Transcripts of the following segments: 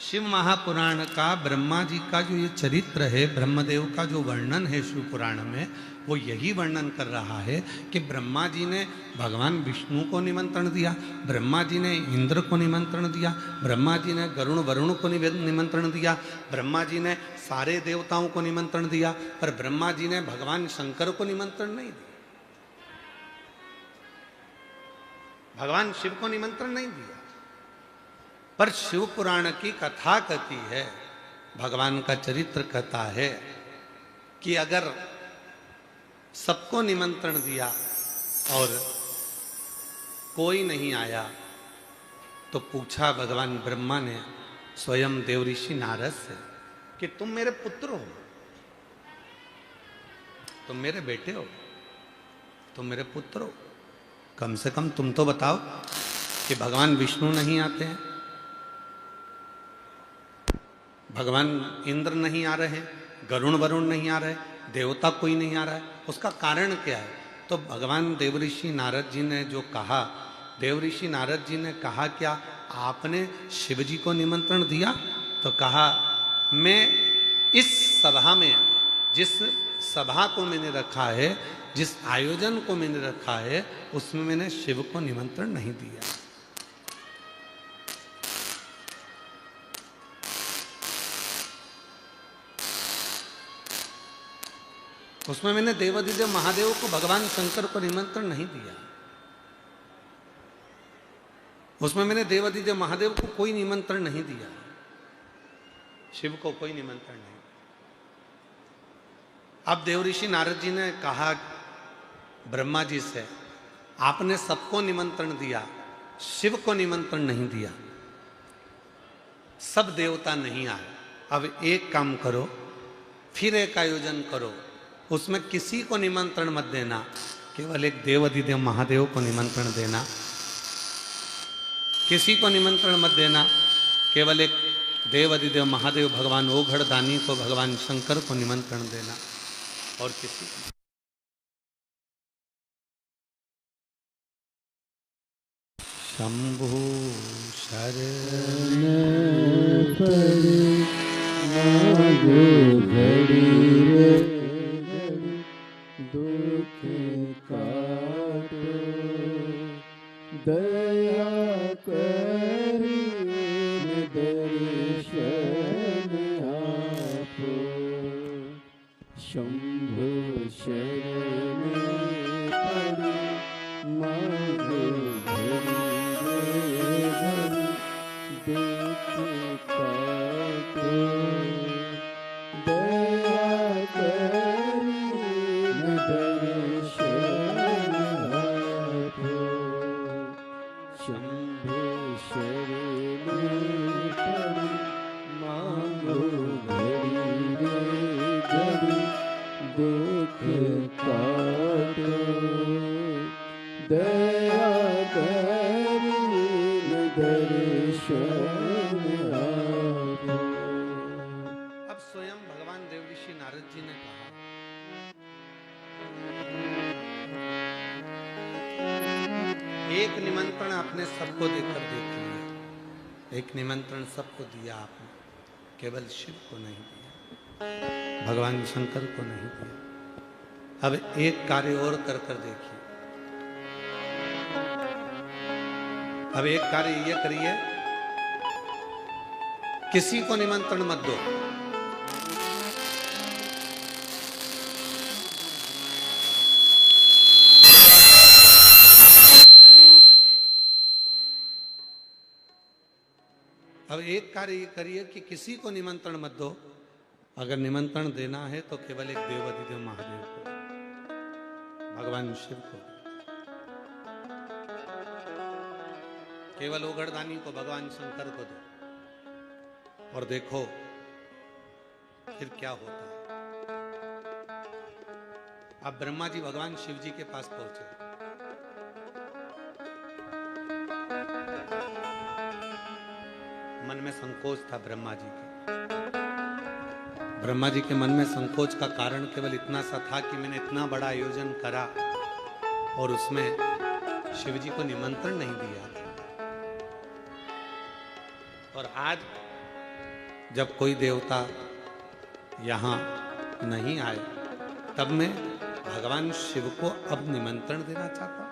शिव महापुराण का ब्रह्मा जी का जो ये चरित्र है, ब्रह्मदेव का जो वर्णन है शिव पुराण में, वो यही वर्णन कर रहा है कि ब्रह्मा जी ने भगवान विष्णु को निमंत्रण दिया, ब्रह्मा जी ने इंद्र को निमंत्रण दिया, ब्रह्मा जी ने गरुण वरुण को निमंत्रण दिया, ब्रह्मा जी ने सारे देवताओं को निमंत्रण दिया, पर ब्रह्मा जी ने भगवान शंकर को निमंत्रण नहीं दिया, भगवान शिव को निमंत्रण नहीं दिया। पर शिव पुराण की कथा कहती है, भगवान का चरित्र कहता है कि अगर सबको निमंत्रण दिया और कोई नहीं आया, तो पूछा भगवान ब्रह्मा ने स्वयं देवऋषि नारद से कि तुम मेरे पुत्र हो, तुम मेरे बेटे हो, तुम मेरे पुत्र हो, कम से कम तुम तो बताओ कि भगवान विष्णु नहीं आते हैं, भगवान इंद्र नहीं आ रहे, गरुण वरुण नहीं आ रहे, देवता कोई नहीं आ रहा है, उसका कारण क्या है? तो भगवान देवऋषि नारद जी ने जो कहा, देवऋषि नारद जी ने कहा क्या आपने शिव जी को निमंत्रण दिया? तो कहा मैं इस सभा में, जिस सभा को मैंने रखा है, जिस आयोजन को मैंने रखा है, उसमें मैंने शिव को निमंत्रण नहीं दिया। उसमें मैंने देवादिदेव महादेव को, भगवान शंकर को निमंत्रण नहीं दिया, उसमें मैंने देवादिदेव महादेव को कोई निमंत्रण नहीं दिया, शिव को कोई निमंत्रण नहीं। अब देवऋषि नारद जी ने कहा ब्रह्मा जी से, आपने सबको निमंत्रण दिया, शिव को निमंत्रण नहीं दिया, सब देवता नहीं आए, अब एक काम करो, फिर एक आयोजन करो, उसमें किसी को निमंत्रण मत देना, केवल एक देवादिदेव महादेव को निमंत्रण देना, किसी को निमंत्रण मत देना, केवल एक देवादिदेव महादेव भगवान ओघड़दानी को, भगवान शंकर को निमंत्रण देना, और किसी को। शंभु शरण पड़े मागो घड़ी रे, दुख काटो दया करी दर्शन आपो, शंभु शरण पड़े मागो दुख काटो दया करी दर्शन आपो, शंभु शरण पड़े मांगो घड़ी रे घड़ी, दुख काटो दया करी दर्शन आपो। अब स्वयं भगवान देवऋषि नारद जी ने कहा, एक निमंत्रण आपने सबको देकर देख लिया, एक निमंत्रण सबको दिया आपने, केवल शिव को नहीं दिया, भगवान शंकर को नहीं दिया। अब एक कार्य और कर कर देखिए, अब एक कार्य ये करिए, किसी को निमंत्रण मत दो, अब एक कार्य ये करिए कि किसी को निमंत्रण मत दो, अगर निमंत्रण देना है तो केवल एक देवादिदेव महादेव को, भगवान शिव को, केवल ओघड़दानी को, भगवान शंकर को दो, और देखो फिर क्या होता है। अब ब्रह्मा जी भगवान शिव जी के पास पहुंचे, मन में संकोच था ब्रह्मा जी के, ब्रह्मा जी के मन में संकोच का कारण केवल इतना सा था कि मैंने इतना बड़ा आयोजन करा और उसमें शिव जी को निमंत्रण नहीं दिया, और आज जब कोई देवता यहाँ नहीं आए, तब मैं भगवान शिव को अब निमंत्रण देना चाहता हूं।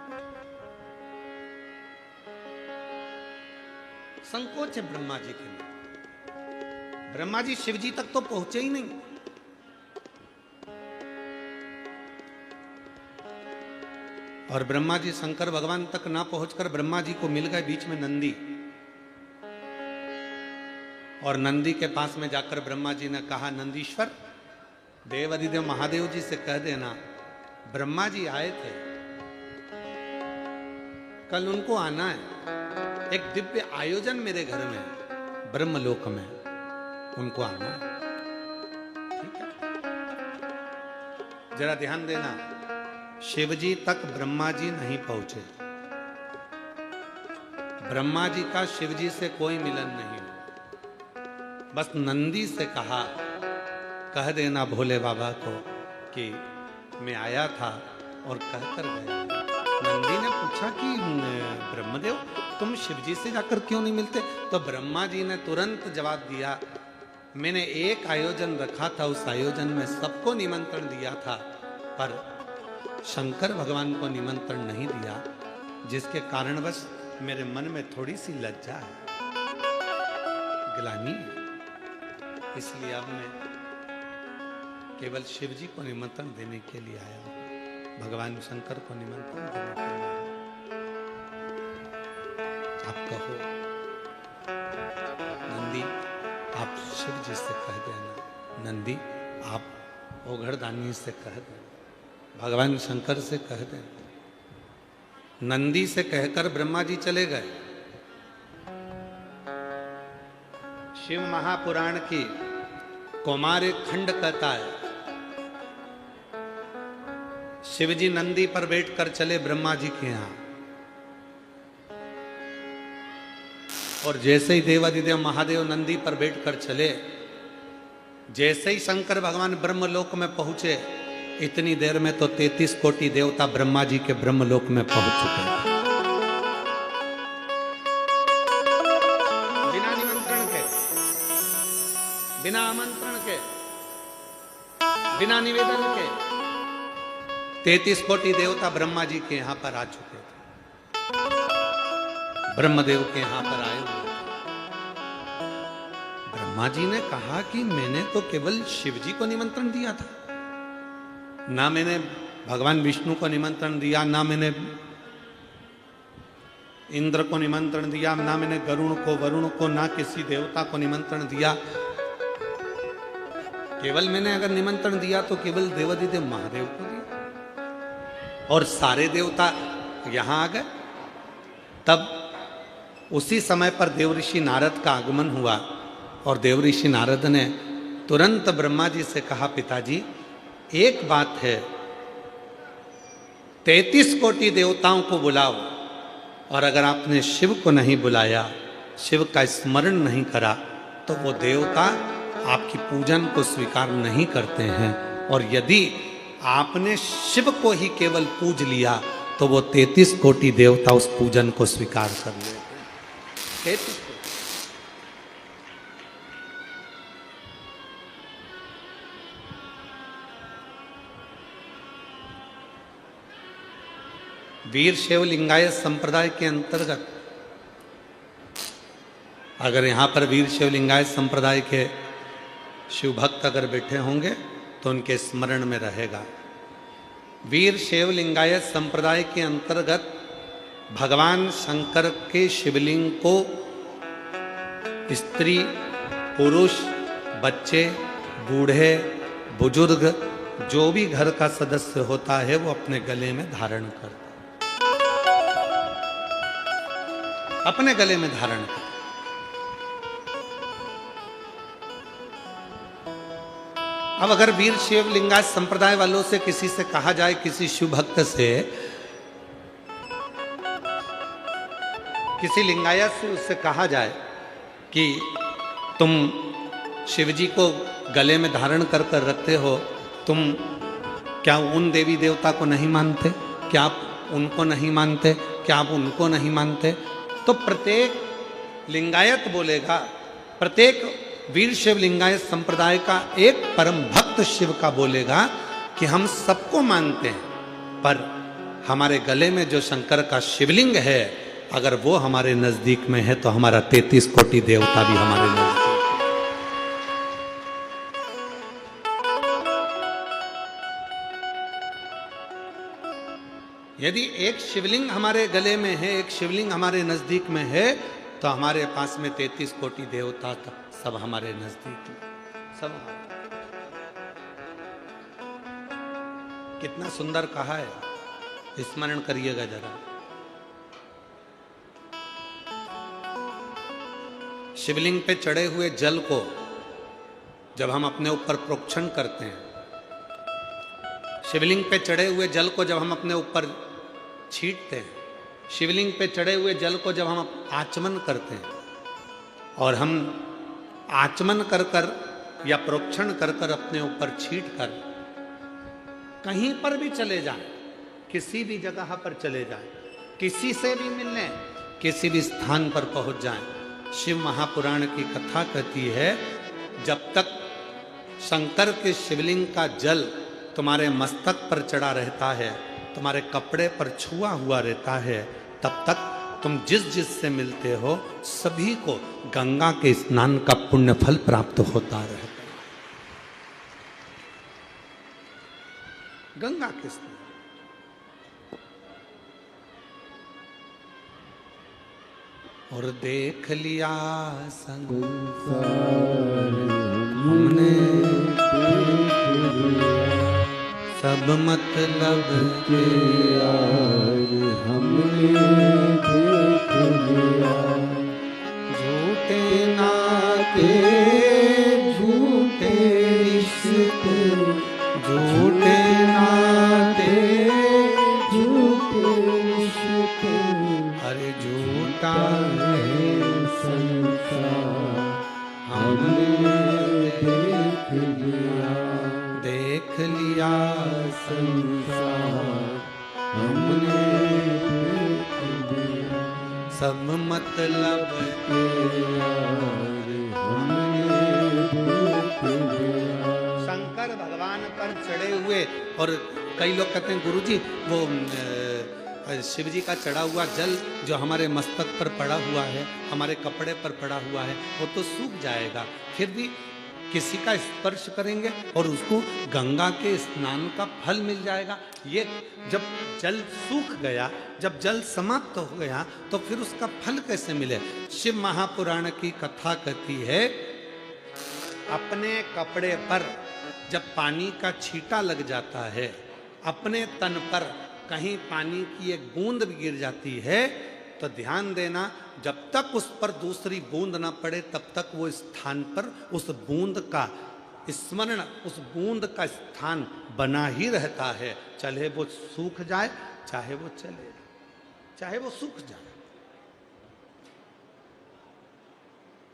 संकोच है ब्रह्मा जी के लिए। ब्रह्मा जी शिव जी तक तो पहुंचे ही नहीं। और ब्रह्मा जी शंकर भगवान तक ना पहुंचकर ब्रह्मा जी को मिल गए बीच में नंदी। और नंदी के पास में जाकर ब्रह्मा जी ने कहा, नंदीश्वर, देवादिदेव महादेव जी से कह देना ब्रह्मा जी आए थे, कल उनको आना है। एक दिव्य आयोजन मेरे घर में, ब्रह्मलोक में, उनको आना है। ठीक है, जरा ध्यान देना, शिव जी तक ब्रह्मा जी नहीं पहुंचे। ब्रह्मा जी का शिव जी से कोई मिलन नहीं हो। बस नंदी से कहा, कह देना भोले बाबा को कि मैं आया था, और कहकर गया। नंदी ने पूछा कि ब्रह्मदेव, तुम शिव जी से जाकर क्यों नहीं मिलते? तो ब्रह्मा जी ने तुरंत जवाब दिया, मैंने एक आयोजन रखा था, उस आयोजन में सबको निमंत्रण दिया था, पर शंकर भगवान को निमंत्रण नहीं दिया, जिसके कारणवश मेरे मन में थोड़ी सी लज्जा है, ग्लानि है। इसलिए अब मैं केवल शिव जी को निमंत्रण देने के लिए आया हूं, भगवान शंकर को निमंत्रण देने के लिए आया हूं। आप कहो नंदी, आप शिव जी से कह देना, नंदी आप ओघड़दानी से कह देना, भगवान शंकर से कह देना। नंदी से कहकर ब्रह्मा जी चले गए। शिव महापुराण की कौमार एक खंड कहता है, शिव जी नंदी पर बैठकर चले ब्रह्मा जी के यहां, और जैसे ही देवादिदेव महादेव नंदी पर बैठकर चले, जैसे ही शंकर भगवान ब्रह्मलोक में पहुंचे, इतनी देर में तो 33 कोटि देवता ब्रह्मा जी के ब्रह्मलोक में पहुंच चुके हैं, बिना निमंत्रण के, बिना आमंत्रण के, बिना निवेदन के। 33 कोटि देवता ब्रह्मा जी के यहां पर आ चुके थे, ब्रह्मदेव के यहां पर आए हुए। ब्रह्मा जी ने कहा कि मैंने तो केवल शिव जी को निमंत्रण दिया था, ना मैंने भगवान विष्णु को निमंत्रण दिया, ना मैंने इंद्र को निमंत्रण दिया, ना मैंने गरुण को, वरुण को, ना किसी देवता को निमंत्रण दिया। केवल मैंने अगर निमंत्रण दिया तो केवल देवादिदेव महादेव को दिया, और सारे देवता यहां आ गए। तब उसी समय पर देवऋषि नारद का आगमन हुआ, और देवऋषि नारद ने तुरंत ब्रह्मा जी से कहा, पिताजी एक बात है, 33 कोटि देवताओं को बुलाओ, और अगर आपने शिव को नहीं बुलाया, शिव का स्मरण नहीं करा, तो वो देवता आपकी पूजन को स्वीकार नहीं करते हैं, और यदि आपने शिव को ही केवल पूज लिया तो वो 33 कोटि देवता उस पूजन को स्वीकार कर लेते हैं। 33 वीर शैव लिंगायत संप्रदाय के अंतर्गत, अगर यहां पर वीर शैव लिंगायत संप्रदाय के शिव भक्त अगर बैठे होंगे तो उनके स्मरण में रहेगा। वीर शैव लिंगायत संप्रदाय के अंतर्गत भगवान शंकर के शिवलिंग को स्त्री, पुरुष, बच्चे, बूढ़े, बुजुर्ग, जो भी घर का सदस्य होता है वो अपने गले में धारण करता है, अपने गले में धारण करता। अब अगर वीर शैव लिंगायत संप्रदाय वालों से किसी से कहा जाए, किसी शिव भक्त से, किसी लिंगायत से उससे कहा जाए कि तुम शिव जी को गले में धारण कर कर रखते हो, तुम क्या उन देवी देवता को नहीं मानते? क्या आप उनको नहीं मानते? क्या आप उनको नहीं मानते? तो प्रत्येक लिंगायत बोलेगा, प्रत्येक वीर शिवलिंगायत संप्रदाय का एक परम भक्त शिव का बोलेगा कि हम सबको मानते हैं, पर हमारे गले में जो शंकर का शिवलिंग है, अगर वो हमारे नजदीक में है तो हमारा 33 कोटि देवता भी हमारे नजदीक है। यदि एक शिवलिंग हमारे गले में है, एक शिवलिंग हमारे नजदीक में है, तो हमारे पास में 33 कोटि देवता सब हमारे नजदीक में, सब हमारे। कितना सुंदर कहा है, स्मरण करिएगा जरा। शिवलिंग पे चढ़े हुए जल को जब हम अपने ऊपर प्रोक्षण करते हैं, शिवलिंग पे चढ़े हुए जल को जब हम अपने ऊपर छींटते हैं, शिवलिंग पे चढ़े हुए जल को जब हम आचमन करते हैं, और हम आचमन कर कर या प्रोक्षण कर कर अपने ऊपर छींट कर कहीं पर भी चले जाएं, किसी भी जगह पर चले जाएं, किसी से भी मिलने, किसी भी स्थान पर पहुंच जाएं, शिव महापुराण की कथा कहती है, जब तक शंकर के शिवलिंग का जल तुम्हारे मस्तक पर चढ़ा रहता है, तुम्हारे कपड़े पर छुआ हुआ रहता है, तब तक तुम जिस जिस से मिलते हो सभी को गंगा के स्नान का पुण्य फल प्राप्त होता रहता है। गंगा के स्नान। और देख लिया संसार हमने, सब मतलब के यार हमने देख लिया, झूठे नाते झूठे रिश्ते, झूठे नाते झूठे रिश्ते, अरे झूठा है संसार हमने देख लिया, देख लिया संसार हमने देख लिया, सब मतलब के यार हमने देख लिया। शंकर भगवान पर चढ़े हुए, और कई लोग कहते हैं गुरुजी वो शिव जी का चढ़ा हुआ जल जो हमारे मस्तक पर पड़ा हुआ है, हमारे कपड़े पर पड़ा हुआ है, वो तो सूख जाएगा, फिर भी किसी का स्पर्श करेंगे और उसको गंगा के स्नान का फल मिल जाएगा। ये जब जल सूख गया, जब जल समाप्त हो गया, तो फिर उसका फल कैसे मिले? शिव महापुराण की कथा कहती है, अपने कपड़े पर जब पानी का छींटा लग जाता है, अपने तन पर कहीं पानी की एक बूंद भी गिर जाती है, तो ध्यान देना, जब तक उस पर दूसरी बूंद ना पड़े तब तक वो स्थान पर उस बूंद का स्मरण, उस बूंद का स्थान बना ही रहता है, चाहे वो सूख जाए, चाहे वो चले, चाहे वो सूख जाए,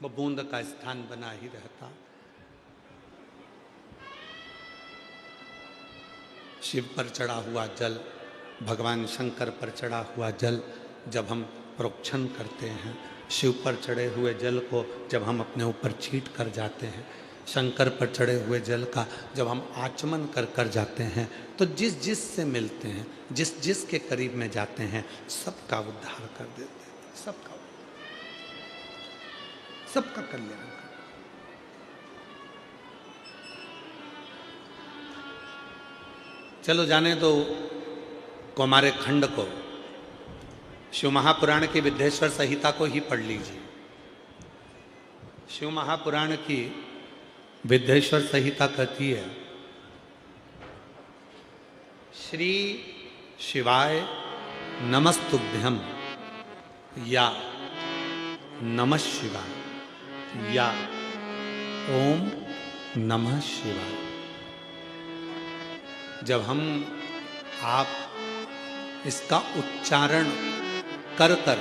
वो बूंद का स्थान बना ही रहता। शिव पर चढ़ा हुआ जल, भगवान शंकर पर चढ़ा हुआ जल जब हम प्रोक्षण करते हैं, शिव पर चढ़े हुए जल को जब हम अपने ऊपर छींट कर जाते हैं, शंकर पर चढ़े हुए जल का जब हम आचमन कर कर जाते हैं, तो जिस जिस से मिलते हैं, जिस जिस के करीब में जाते हैं, सबका उद्धार कर देते हैं, सबका कल्याण कर। चलो जाने दो हमारे खंड को, शिव महापुराण की विद्येश्वर संहिता को ही पढ़ लीजिए। शिव महापुराण की विद्येश्वर संहिता कहती है, श्री शिवाय नमस्तुभ्यम या नमः शिवाय या ओम नमः शिवाय। जब हम आप इसका उच्चारण कर कर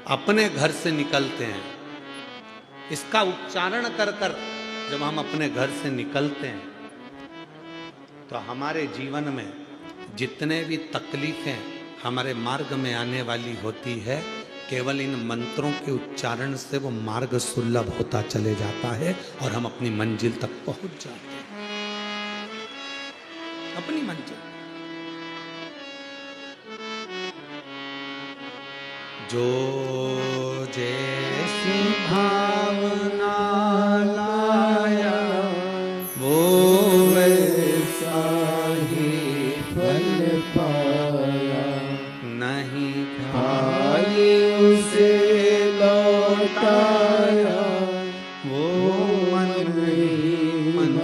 अपने घर से निकलते हैं, इसका उच्चारण कर कर जब हम अपने घर से निकलते हैं, तो हमारे जीवन में जितने भी तकलीफें हमारे मार्ग में आने वाली होती है, केवल इन मंत्रों के उच्चारण से वो मार्ग सुलभ होता चले जाता है और हम अपनी मंजिल तक पहुंच जाते हैं, अपनी मंजिल। जो जैसी भावना लाया वो वैसा ही फल पाया, नहीं खाली उसे लौटाया वो मन ही मन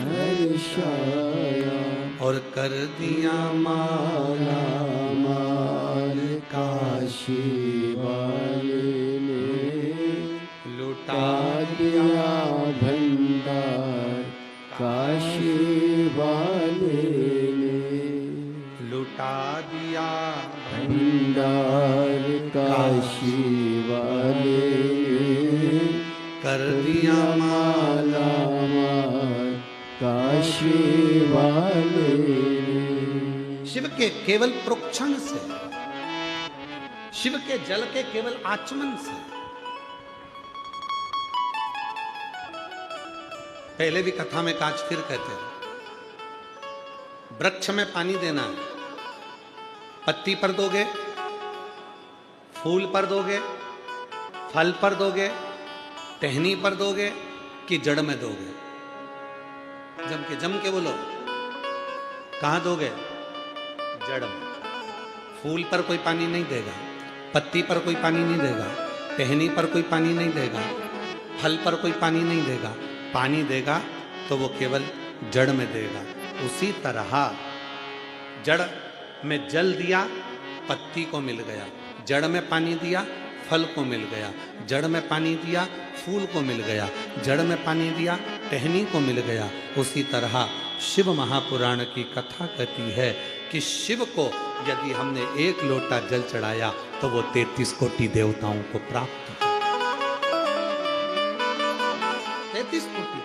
हर्षाया, और कर दिया माला माल काशी वाले ने, लुटा दिया भंडार काशी वाले ने, लुटा दिया भंडार काशी वाले ने, कर दिया माला माल काशी वाले ने। शिव के केवल प्रोक्षण से, शिव के जल के केवल आचमन से, पहले भी कथा में कांच फिर कहते हैं, वृक्ष में पानी देना है, पत्ती पर दोगे, फूल पर दोगे, फल पर दोगे, टहनी पर दोगे कि जड़ में दोगे? जम के बोलो, कहां दोगे? जड़ में। फूल पर कोई पानी नहीं देगा, पत्ती पर कोई पानी नहीं देगा, टहनी पर कोई पानी नहीं देगा, फल पर कोई पानी नहीं देगा। पानी देगा तो वो केवल जड़ में देगा। उसी तरह जड़ में जल दिया, पत्ती को मिल गया, जड़ में पानी दिया, फल को मिल गया, जड़ में पानी दिया, फूल को मिल गया, जड़ में पानी दिया, टहनी को मिल गया। उसी तरह शिव महापुराण की कथा कहती है कि शिव को यदि हमने एक लोटा जल चढ़ाया तो वो 33 कोटि देवताओं को प्राप्त हो। 33 कोटि।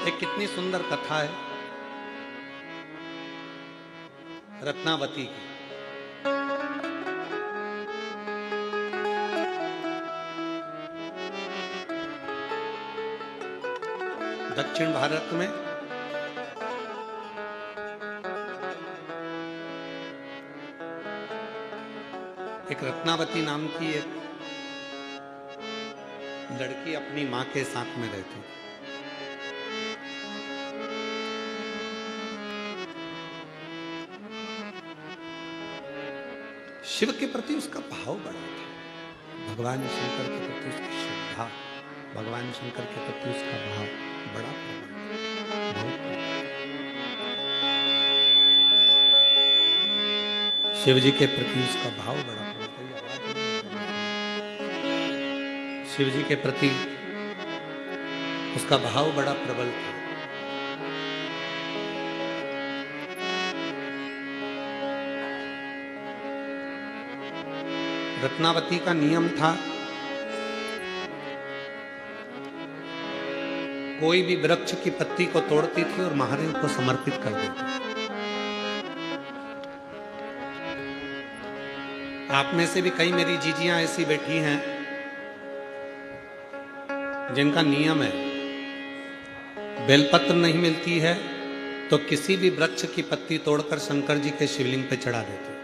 एक कितनी सुंदर कथा है रत्नावती की। दक्षिण भारत में एक रत्नावती नाम की एक लड़की अपनी मां के साथ में रहती। शिव के प्रति उसका भाव बड़ा था, भगवान शंकर के प्रति उसकी श्रद्धा, भगवान शंकर के प्रति उसका भाव बड़ा प्रबल। शिव जी के प्रति उसका भाव बड़ा प्रबल। शिव जी के प्रति उसका भाव बड़ा प्रबल था। रत्नावती का नियम था, कोई भी वृक्ष की पत्ती को तोड़ती थी और महादेव को समर्पित कर देती। आप में से भी कई मेरी जीजियां ऐसी बैठी हैं जिनका नियम है, बेलपत्र नहीं मिलती है तो किसी भी वृक्ष की पत्ती तोड़कर शंकर जी के शिवलिंग पे चढ़ा देते।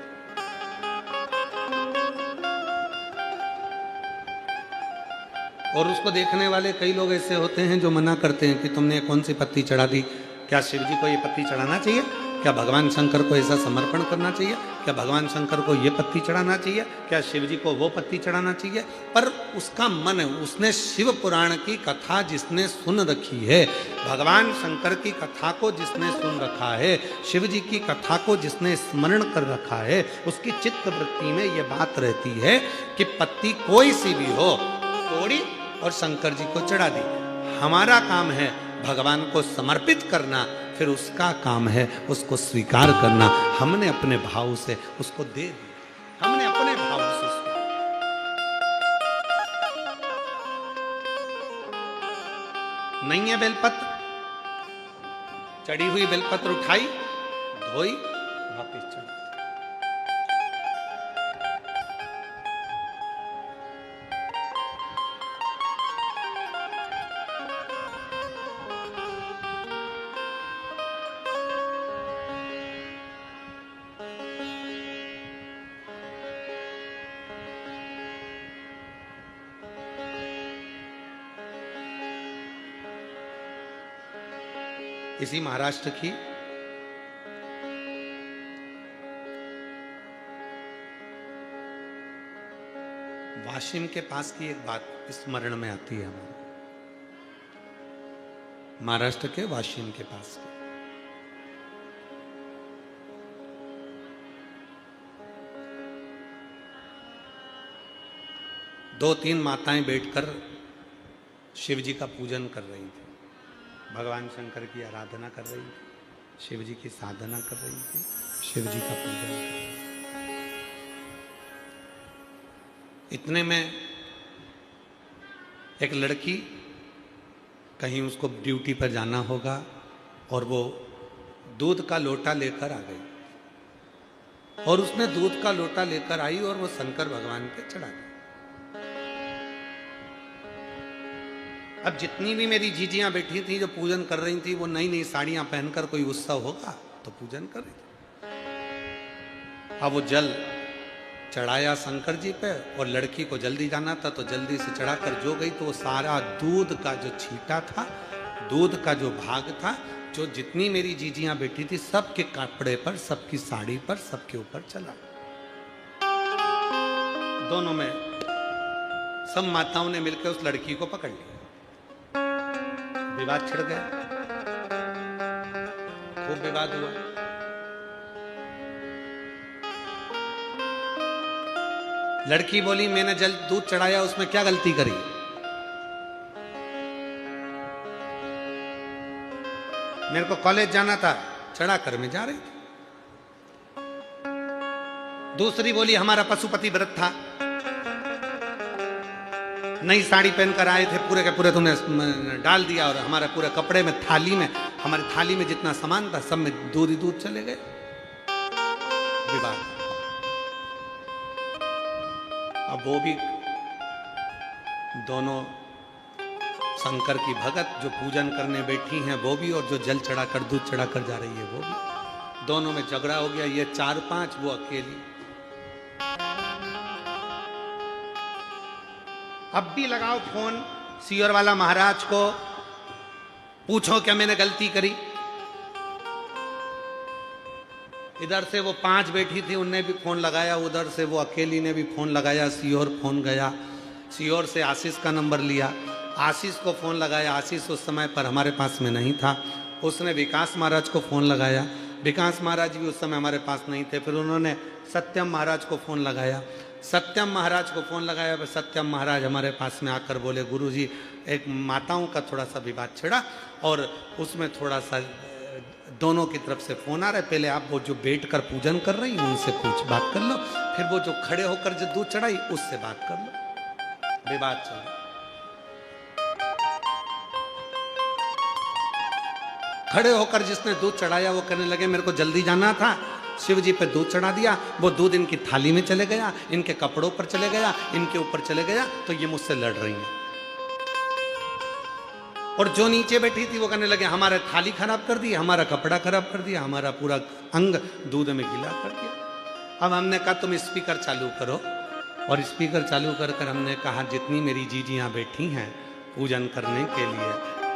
और उसको देखने वाले कई लोग ऐसे होते हैं जो मना करते हैं कि तुमने कौन सी पत्ती चढ़ा दी, क्या शिव जी को ये पत्ती चढ़ाना चाहिए, क्या भगवान शंकर को ऐसा समर्पण करना चाहिए, क्या भगवान शंकर को ये पत्ती चढ़ाना चाहिए, क्या शिव जी को वो पत्ती चढ़ाना चाहिए। पर उसका मन है, उसने शिव पुराण की कथा जिसने सुन रखी है, भगवान शंकर की कथा को जिसने सुन रखा है, शिव जी की कथा को जिसने स्मरण कर रखा है, उसकी चित्त वृत्ति में ये बात रहती है कि पत्ती कोई सी भी हो, तोड़ी और शंकर जी को चढ़ा दी। हमारा काम है भगवान को समर्पित करना, फिर उसका काम है उसको स्वीकार करना। हमने अपने भाव से उसको दे दिया, हमने अपने भाव से नहीं है बेलपत्र, चढ़ी हुई बेलपत्र उठाई, धोई, वापिस चढ़ी। इसी महाराष्ट्र की वाशिम के पास की एक बात स्मरण में आती है हमारे, महाराष्ट्र के वाशिम के पास की। दो तीन माताएं बैठकर शिव जी का पूजन कर रही थी, भगवान शंकर की आराधना कर रही थी, शिव जी की साधना कर रही थी, शिव जी का पूजन कर रही थी। इतने में एक लड़की, कहीं उसको ड्यूटी पर जाना होगा, और वो दूध का लोटा लेकर आ गई, और उसने दूध का लोटा लेकर आई और वो शंकर भगवान पे चढ़ा दी। अब जितनी भी मेरी जीजियां बैठी थी जो पूजन कर रही थी, वो नई नई साड़ियां पहनकर, कोई उत्सव होगा तो पूजन कर रही थी। अब वो जल चढ़ाया शंकर जी पे, और लड़की को जल्दी जाना था तो जल्दी से चढ़ाकर जो गई तो वो सारा दूध का जो छींटा था, दूध का जो भाग था, जो जितनी मेरी जीजियां बैठी थी सबके कपड़े पर, सबकी साड़ी पर, सबके ऊपर चला। दोनों में सब माताओं ने मिलकर उस लड़की को पकड़ लिया, विवाद छिड़ गया, खूब विवाद हुआ। लड़की बोली मैंने जल दूध चढ़ाया, उसमें क्या गलती करी? मेरे को कॉलेज जाना था, चढ़ा कर मैं जा रही थी। दूसरी बोली हमारा पशुपति व्रत था, नई साड़ी पहनकर आए थे, पूरे के पूरे तुमने डाल दिया, और हमारे पूरे कपड़े में, थाली में, हमारी थाली में जितना सामान था सब में दूध ही दूध चले गए। विवाद। अब वो भी दोनों शंकर की भगत जो पूजन करने बैठी हैं वो भी, और जो जल चढ़ाकर दूध चढ़ाकर जा रही है वो भी, दोनों में झगड़ा हो गया। ये 4-5, वो अकेली। अब भी लगाओ फोन सीओर वाला महाराज को, पूछो क्या मैंने गलती करी। इधर से वो 5 बैठी थी, उनने भी फोन लगाया, उधर से वो अकेली ने भी फोन लगाया, सीओर फोन गया, सीओर से आशीष का नंबर लिया, आशीष को फोन लगाया, आशीष उस समय पर हमारे पास में नहीं था, उसने विकास महाराज को फोन लगाया, विकास महाराज भी उस समय हमारे पास नहीं थे, फिर उन्होंने सत्यम महाराज को फोन लगाया, सत्यम महाराज को फोन लगाया, फिर सत्यम महाराज हमारे पास में आकर बोले गुरुजी एक माताओं का थोड़ा सा विवाद छिड़ा, और उसमें थोड़ा सा दोनों की तरफ से फोन आ रहा है, पहले आप वो जो बैठ कर पूजन कर रही उनसे कुछ बात कर लो, फिर वो जो खड़े होकर जो दूध चढ़ाई उससे बात कर लो। विवाद चला, खड़े होकर जिसने दूध चढ़ाया वो कहने लगे मेरे को जल्दी जाना था, शिव जी पे दूध चढ़ा दिया, वो दूध इनकी थाली में चले गया, इनके कपड़ों पर चले गया, इनके ऊपर चले गया, तो ये मुझसे लड़ रही हैं। और जो नीचे बैठी थी वो कहने लगे हमारा थाली खराब कर दी, हमारा कपड़ा खराब कर दिया, हमारा पूरा अंग दूध में गीला कर दिया। अब हमने कहा तुम स्पीकर चालू करो, और स्पीकर चालू कर कर हमने कहा जितनी मेरी जीजियां बैठी हैं पूजन करने के लिए,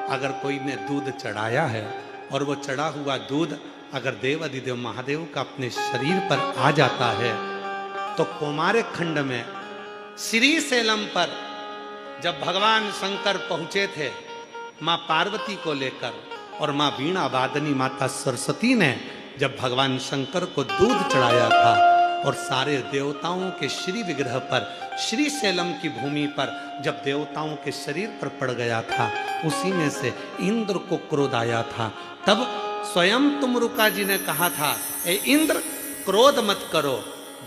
अगर कोई ने दूध चढ़ाया है और वो चढ़ा हुआ दूध अगर देव अधिदेव महादेव का अपने शरीर पर आ जाता है, तो कौमार खंड में श्री सेलम पर जब भगवान शंकर पहुंचे थे माँ पार्वती को लेकर, और माँ वीणा वादनी माता सरस्वती ने जब भगवान शंकर को दूध चढ़ाया था, और सारे देवताओं के श्री विग्रह पर, श्री सेलम की भूमि पर जब देवताओं के शरीर पर पड़ गया था, उसी में से इंद्र को क्रोध आया था। तब स्वयं तुमरुका जी ने कहा था ए इंद्र क्रोध मत करो,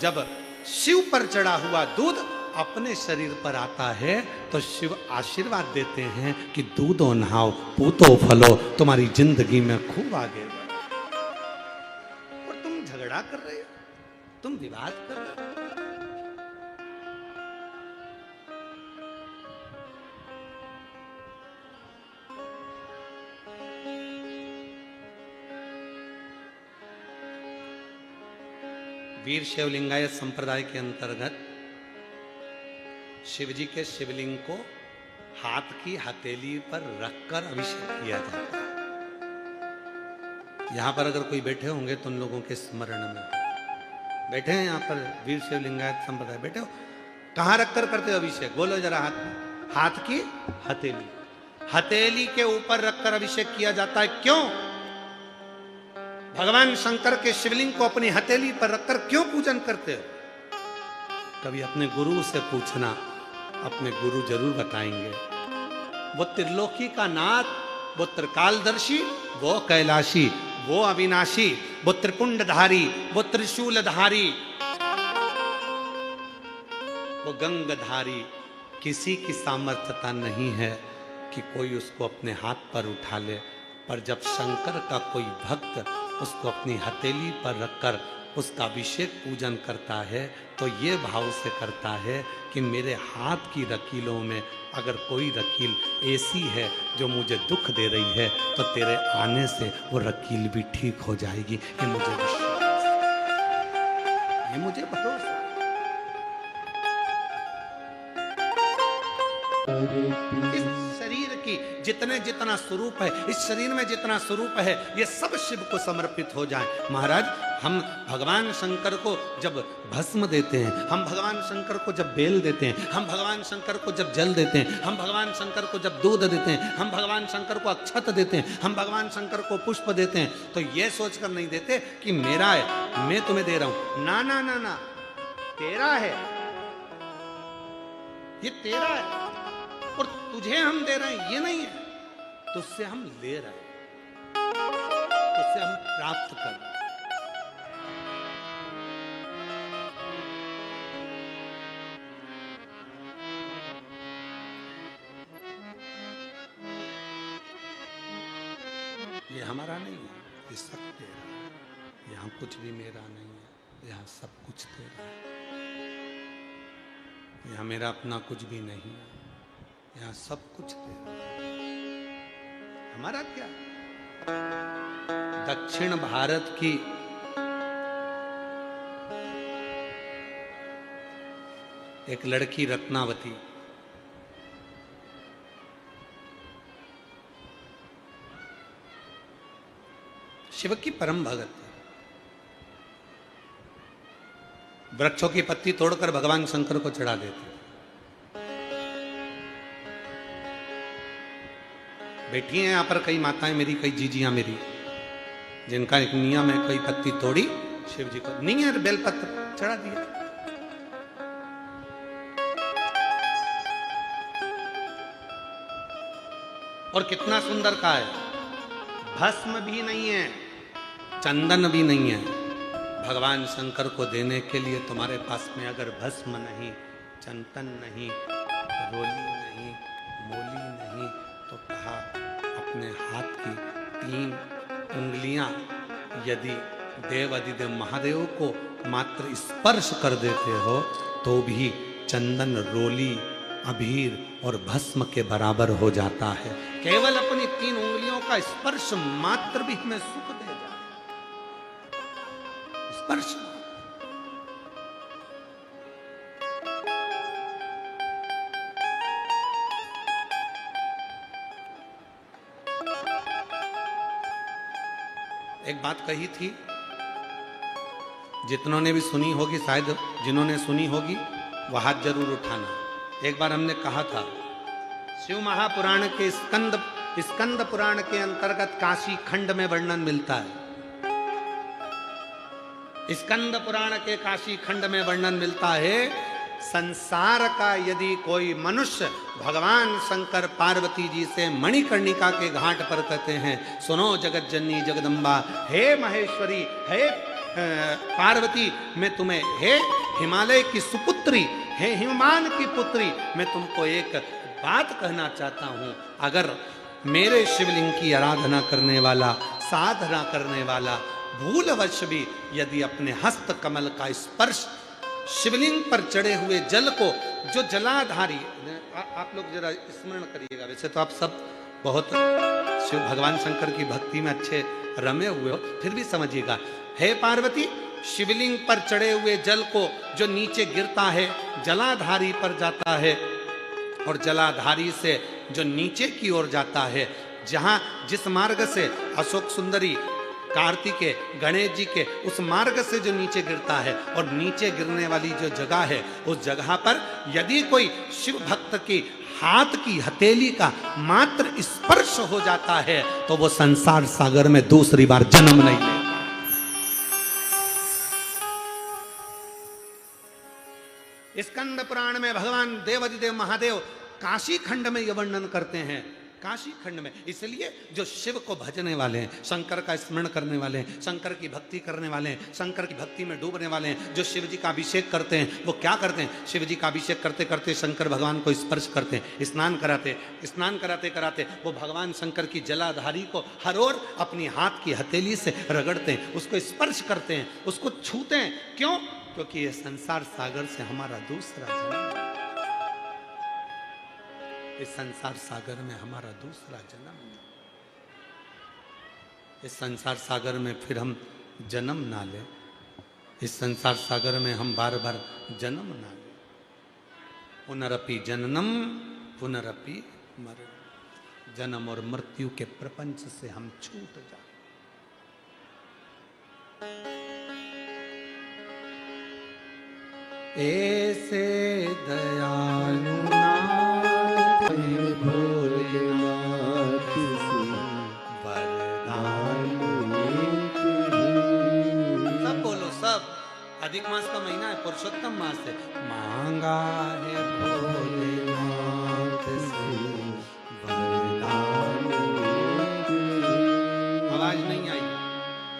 जब शिव पर चढ़ा हुआ दूध अपने शरीर पर आता है तो शिव आशीर्वाद देते हैं कि दूधो नहाओ, पूतो फलो, तुम्हारी जिंदगी में खूब आगे बढ़ो। और तुम झगड़ा कर रहे हो, तुम विवाद कर रहे हो। वीर शिवलिंगायत संप्रदाय के अंतर्गत शिवजी के शिवलिंग को हाथ की हथेली पर रखकर अभिषेक किया जाता है। यहां पर अगर कोई बैठे होंगे तो उन लोगों के स्मरण में बैठे हैं, यहां पर वीर शिवलिंगायत संप्रदाय बैठे हो, कहां रखकर करते हो अभिषेक? बोलो जरा। हाथ में, हाथ की हथेली, हथेली के ऊपर रखकर अभिषेक किया जाता है। क्यों? भगवान शंकर के शिवलिंग को अपनी हथेली पर रखकर क्यों पूजन करते हो? कभी अपने गुरु से पूछना, अपने गुरु जरूर बताएंगे। वो त्रिलोकी का नाथ, वो त्रिकालदर्शी, वो कैलाशी, वो अविनाशी, वो त्रिपुंडधारी, वो त्रिशूलधारी, वो गंगधारी, किसी की सामर्थ्यता नहीं है कि कोई उसको अपने हाथ पर उठा ले। पर जब शंकर का कोई भक्त उसको अपनी हथेली पर रखकर उसका अभिषेक पूजन करता है तो ये भाव से करता है कि मेरे हाथ की रकीलों में अगर कोई रकील ऐसी है जो मुझे दुख दे रही है तो तेरे आने से वो रकील भी ठीक हो जाएगी। ये मुझे विश्वास, ये मुझे भरोसा। इस शरीर की जितना स्वरूप है, इस शरीर में जितना स्वरूप है, ये सब शिव को समर्पित हो जाए। महाराज, हम भगवान शंकर को जब भस्म देते हैं, हम भगवान शंकर को जब बेल देते हैं, हम भगवान शंकर को जब जल देते हैं, हम भगवान शंकर को जब दूध देते हैं, हम भगवान शंकर को अक्षत देते हैं, हम भगवान शंकर को पुष्प देते हैं, तो ये सोचकर नहीं देते कि मेरा है, मैं तुम्हें दे रहा हूं। ना ना ना ना, तेरा है, ये तेरा है और तुझे हम दे रहे हैं, ये नहीं है। तुझसे हम ले रहे हैं, तुझसे हम प्राप्त कर रहे हैं। ये हमारा नहीं है, ये सब तेरा है। यहाँ कुछ भी मेरा नहीं है, यहाँ सब कुछ तेरा है। यहाँ मेरा अपना कुछ भी नहीं है, यहाँ सब कुछ तेरा है। हमारा क्या? दक्षिण भारत की एक लड़की रत्नावती, शिव की परम भगत, वृक्षों की पत्ती तोड़कर भगवान शंकर को चढ़ा देती। बैठी हैं यहाँ पर कई माताएं मेरी, कई जीजियां मेरी, जिनका एक नियम है, कई पत्ती तोड़ी शिव जी को, नहीं है बेलपत्र चढ़ा दिया। और कितना सुंदर का है, भस्म भी नहीं है, चंदन भी नहीं है। भगवान शंकर को देने के लिए तुम्हारे पास में अगर भस्म नहीं, चंदन नहीं, रोली नहीं, मोली नहीं, तो कहा अपने हाथ की 3 उंगलियां यदि देव अधिदेव महादेव को मात्र स्पर्श कर देते हो तो भी चंदन, रोली, अबीर और भस्म के बराबर हो जाता है। केवल अपनी 3 उंगलियों का स्पर्श मात्र भी हमें सुख दे जाए। स्पर्श एक बात कही थी, जितनों ने भी सुनी होगी, शायद जिन्होंने सुनी होगी वह हाथ जरूर उठाना। एक बार हमने कहा था, शिव महापुराण के स्कंद पुराण के अंतर्गत काशी खंड में वर्णन मिलता है। स्कंद पुराण के काशी खंड में वर्णन मिलता है, संसार का यदि कोई मनुष्य भगवान शंकर पार्वती जी से मणिकर्णिका के घाट पर कहते हैं, सुनो जगत जननी जगदम्बा, हे महेश्वरी, हे पार्वती, मैं तुम्हें, हे हिमालय की सुपुत्री, हे हिममान की पुत्री, मैं तुमको एक बात कहना चाहता हूं, अगर मेरे शिवलिंग की आराधना करने वाला, साधना करने वाला भूलवश भी यदि अपने हस्त कमल का स्पर्श शिवलिंग पर चढ़े हुए जल को, जो जलाधारी, आप लोग जरा स्मरण करिएगा, वैसे तो आप सब बहुत शिव भगवान शंकर की भक्ति में अच्छे रमे हुए हो, फिर भी समझिएगा। हे पार्वती, शिवलिंग पर चढ़े हुए जल को जो नीचे गिरता है, जलाधारी पर जाता है, और जलाधारी से जो नीचे की ओर जाता है, जहां जिस मार्ग से अशोक सुंदरी, कार्तिकेय, गणेश जी के उस मार्ग से जो नीचे गिरता है, और नीचे गिरने वाली जो जगह है, उस जगह पर यदि कोई शिव भक्त की हाथ की हथेली का मात्र स्पर्श हो जाता है, तो वो संसार सागर में दूसरी बार जन्म नहीं लेता। स्कंद पुराण में भगवान देवाधिदेव महादेव काशी खंड में यह वर्णन करते हैं, काशी खंड में। इसलिए जो शिव को भजने वाले हैं, शंकर का स्मरण करने वाले हैं, शंकर की भक्ति करने वाले हैं, शंकर की भक्ति में डूबने वाले हैं, जो शिव जी का अभिषेक करते हैं, वो क्या करते हैं, शिव जी का अभिषेक करते करते शंकर भगवान को स्पर्श करते हैं, स्नान कराते कराते वो भगवान शंकर की जलाधारी को हर ओर अपनी हाथ की हथेली से रगड़ते हैं, उसको स्पर्श करते हैं, उसको छूते हैं। क्यों? क्योंकि ये संसार सागर से हमारा दूसरा जन्म, इस संसार सागर में हमारा दूसरा जन्म, इस संसार सागर में फिर हम जन्म ना ले, इस संसार सागर में हम बार बार जन्म ना ले। पुनरपि जननम पुनरपि मरणम, जन्म और मृत्यु के प्रपंच से हम छूट जाए। ऐसे दयालु नाथ भोलेनाथ वरदान, सब बोलो सब। अधिक मास का महीना है, पुरुषोत्तम मास है। मांगा है भोलेनाथ से वरदान, आवाज नहीं आई,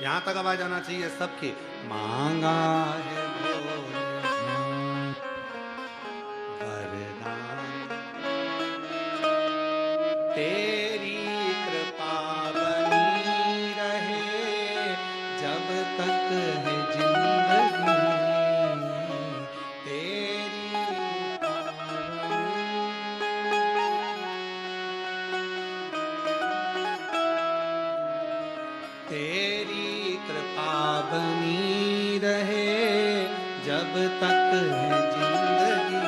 यहां तक आवाज आना चाहिए सबकी। मांगा है तेरी कृपा बनी रहे जब तक है जिंदगी, तेरी कृपा बनी रहे जब तक है जिंदगी,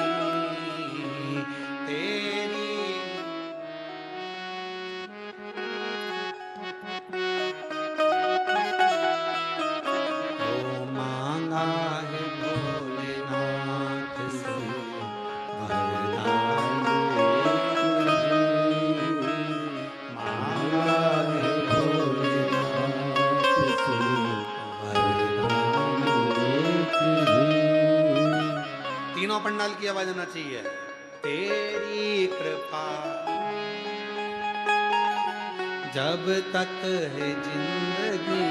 पंडाल की आवाज आना चाहिए। तेरी कृपा जब तक है जिंदगी,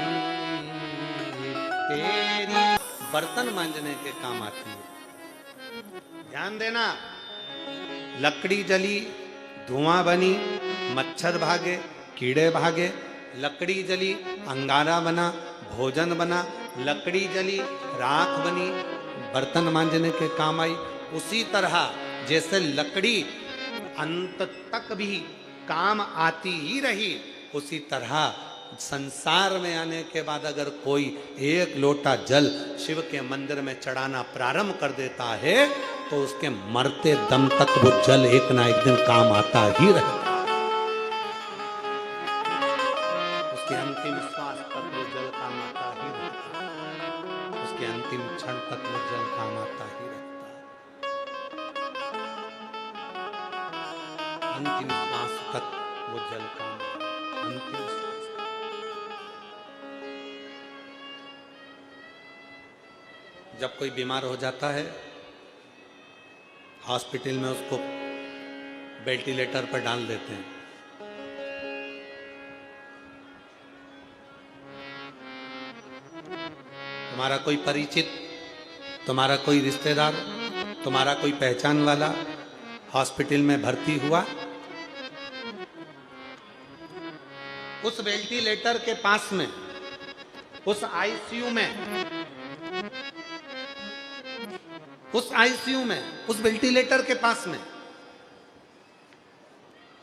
तेरी बर्तन मांजने के काम आती है। ध्यान देना, लकड़ी जली, धुआं बनी, मच्छर भागे, कीड़े भागे, लकड़ी जली, अंगारा बना, भोजन बना, लकड़ी जली, राख बनी, बर्तन मांजने के काम आई। उसी तरह जैसे लकड़ी अंत तक भी काम आती ही रही, उसी तरह संसार में आने के बाद अगर कोई एक लोटा जल शिव के मंदिर में चढ़ाना प्रारंभ कर देता है, तो उसके मरते दम तक वो जल एक ना एक दिन काम आता ही रहेगा। उसके अंतिम श्वास तक वो जल काम आता ही रहता है, उसके अंतिम क्षण तक वो जल काम आता ही रहता है। अंतिम श्वास तक वो जल काम, अंतिम श्वास। जब कोई बीमार हो जाता है, हॉस्पिटल में उसको वेंटिलेटर पर डाल देते हैं, तुम्हारा कोई परिचित, तुम्हारा कोई रिश्तेदार तुम्हारा कोई पहचान वाला हॉस्पिटल में भर्ती हुआ, उस वेंटिलेटर के पास में, उस आईसीयू में, उस आईसीयू में, उस वेंटिलेटर के पास में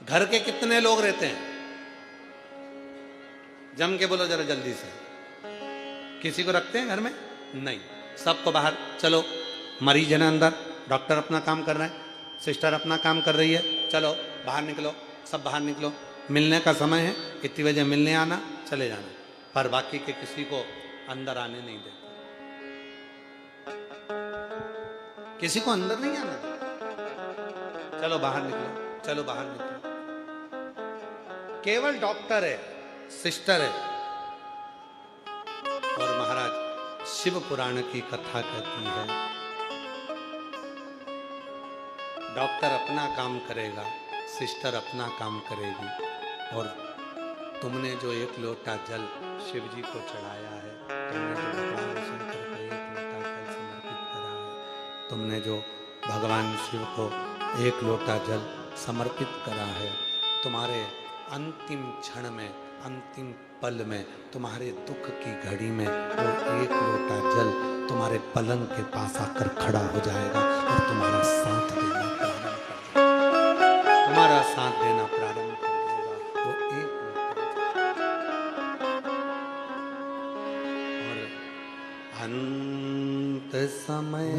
घर के कितने लोग रहते हैं? जम के बोलो जरा जल्दी से। किसी को रखते हैं घर में? नहीं, सबको बाहर। चलो, मरीज है ना अंदर, डॉक्टर अपना काम कर रहे हैं, सिस्टर अपना काम कर रही है, चलो बाहर निकलो, सब बाहर निकलो, मिलने का समय है, इतनी बजे मिलने आना, चले जाना। पर बाकी के किसी को अंदर आने नहीं देते, किसी को अंदर नहीं आने देते। चलो बाहर निकलो, चलो बाहर निकलो। केवल डॉक्टर है, सिस्टर है। और महाराज शिव पुराण की कथा कहती है, डॉक्टर अपना काम करेगा, सिस्टर अपना काम करेगी, और तुमने जो एक लोटा जल शिव जी को चढ़ाया है, तुमने जो भगवान शिव को एक लोटा जल समर्पित करा है, तुम्हारे अंतिम क्षण में, अंतिम पल में, तुम्हारे दुख की घड़ी में वो एक लोटा जल तुम्हारे पलंग के पास आकर खड़ा हो जाएगा और तुम्हारा साथ देना प्रारंभ कर देगा, तुम्हारा साथ देना प्रारंभ कर देगा वो एक लोटा। और अंत समय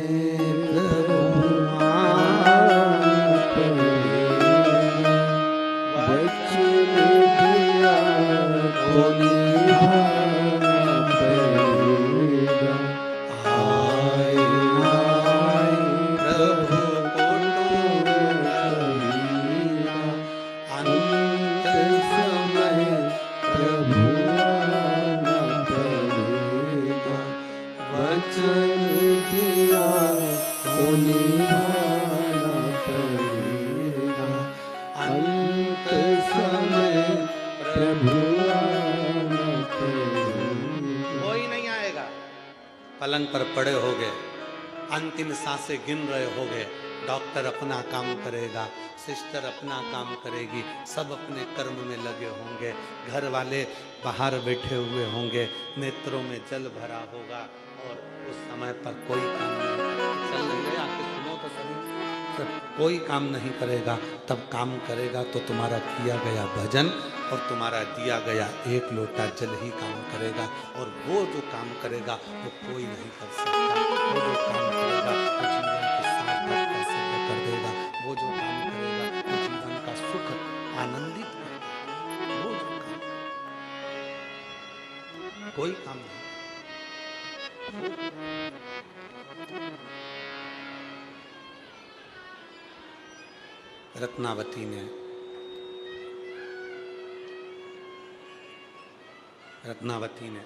पलंग पर पड़े होगे, अंतिम सांसें गिन रहे होगे, डॉक्टर अपना काम करेगा, सिस्टर अपना काम करेगी, सब अपने कर्म में लगे होंगे, घर वाले बाहर बैठे हुए होंगे, नेत्रों में जल भरा होगा, और उस समय पर कोई काम नहीं चल रही है, आके सुनो तो सही, कोई काम नहीं करेगा। तब काम करेगा तो तुम्हारा किया गया भजन और तुम्हारा दिया गया एक लोटा जल ही काम करेगा, और वो जो काम करेगा वो कोई नहीं कर सकता। वो जो काम करेगा वो जीवन की सार्थकता सिद्ध कर देगा, वो जो काम करेगा वो जीवन का सुख आनंदित करेगा, वो जो काम, कोई काम नहीं। रत्नावती ने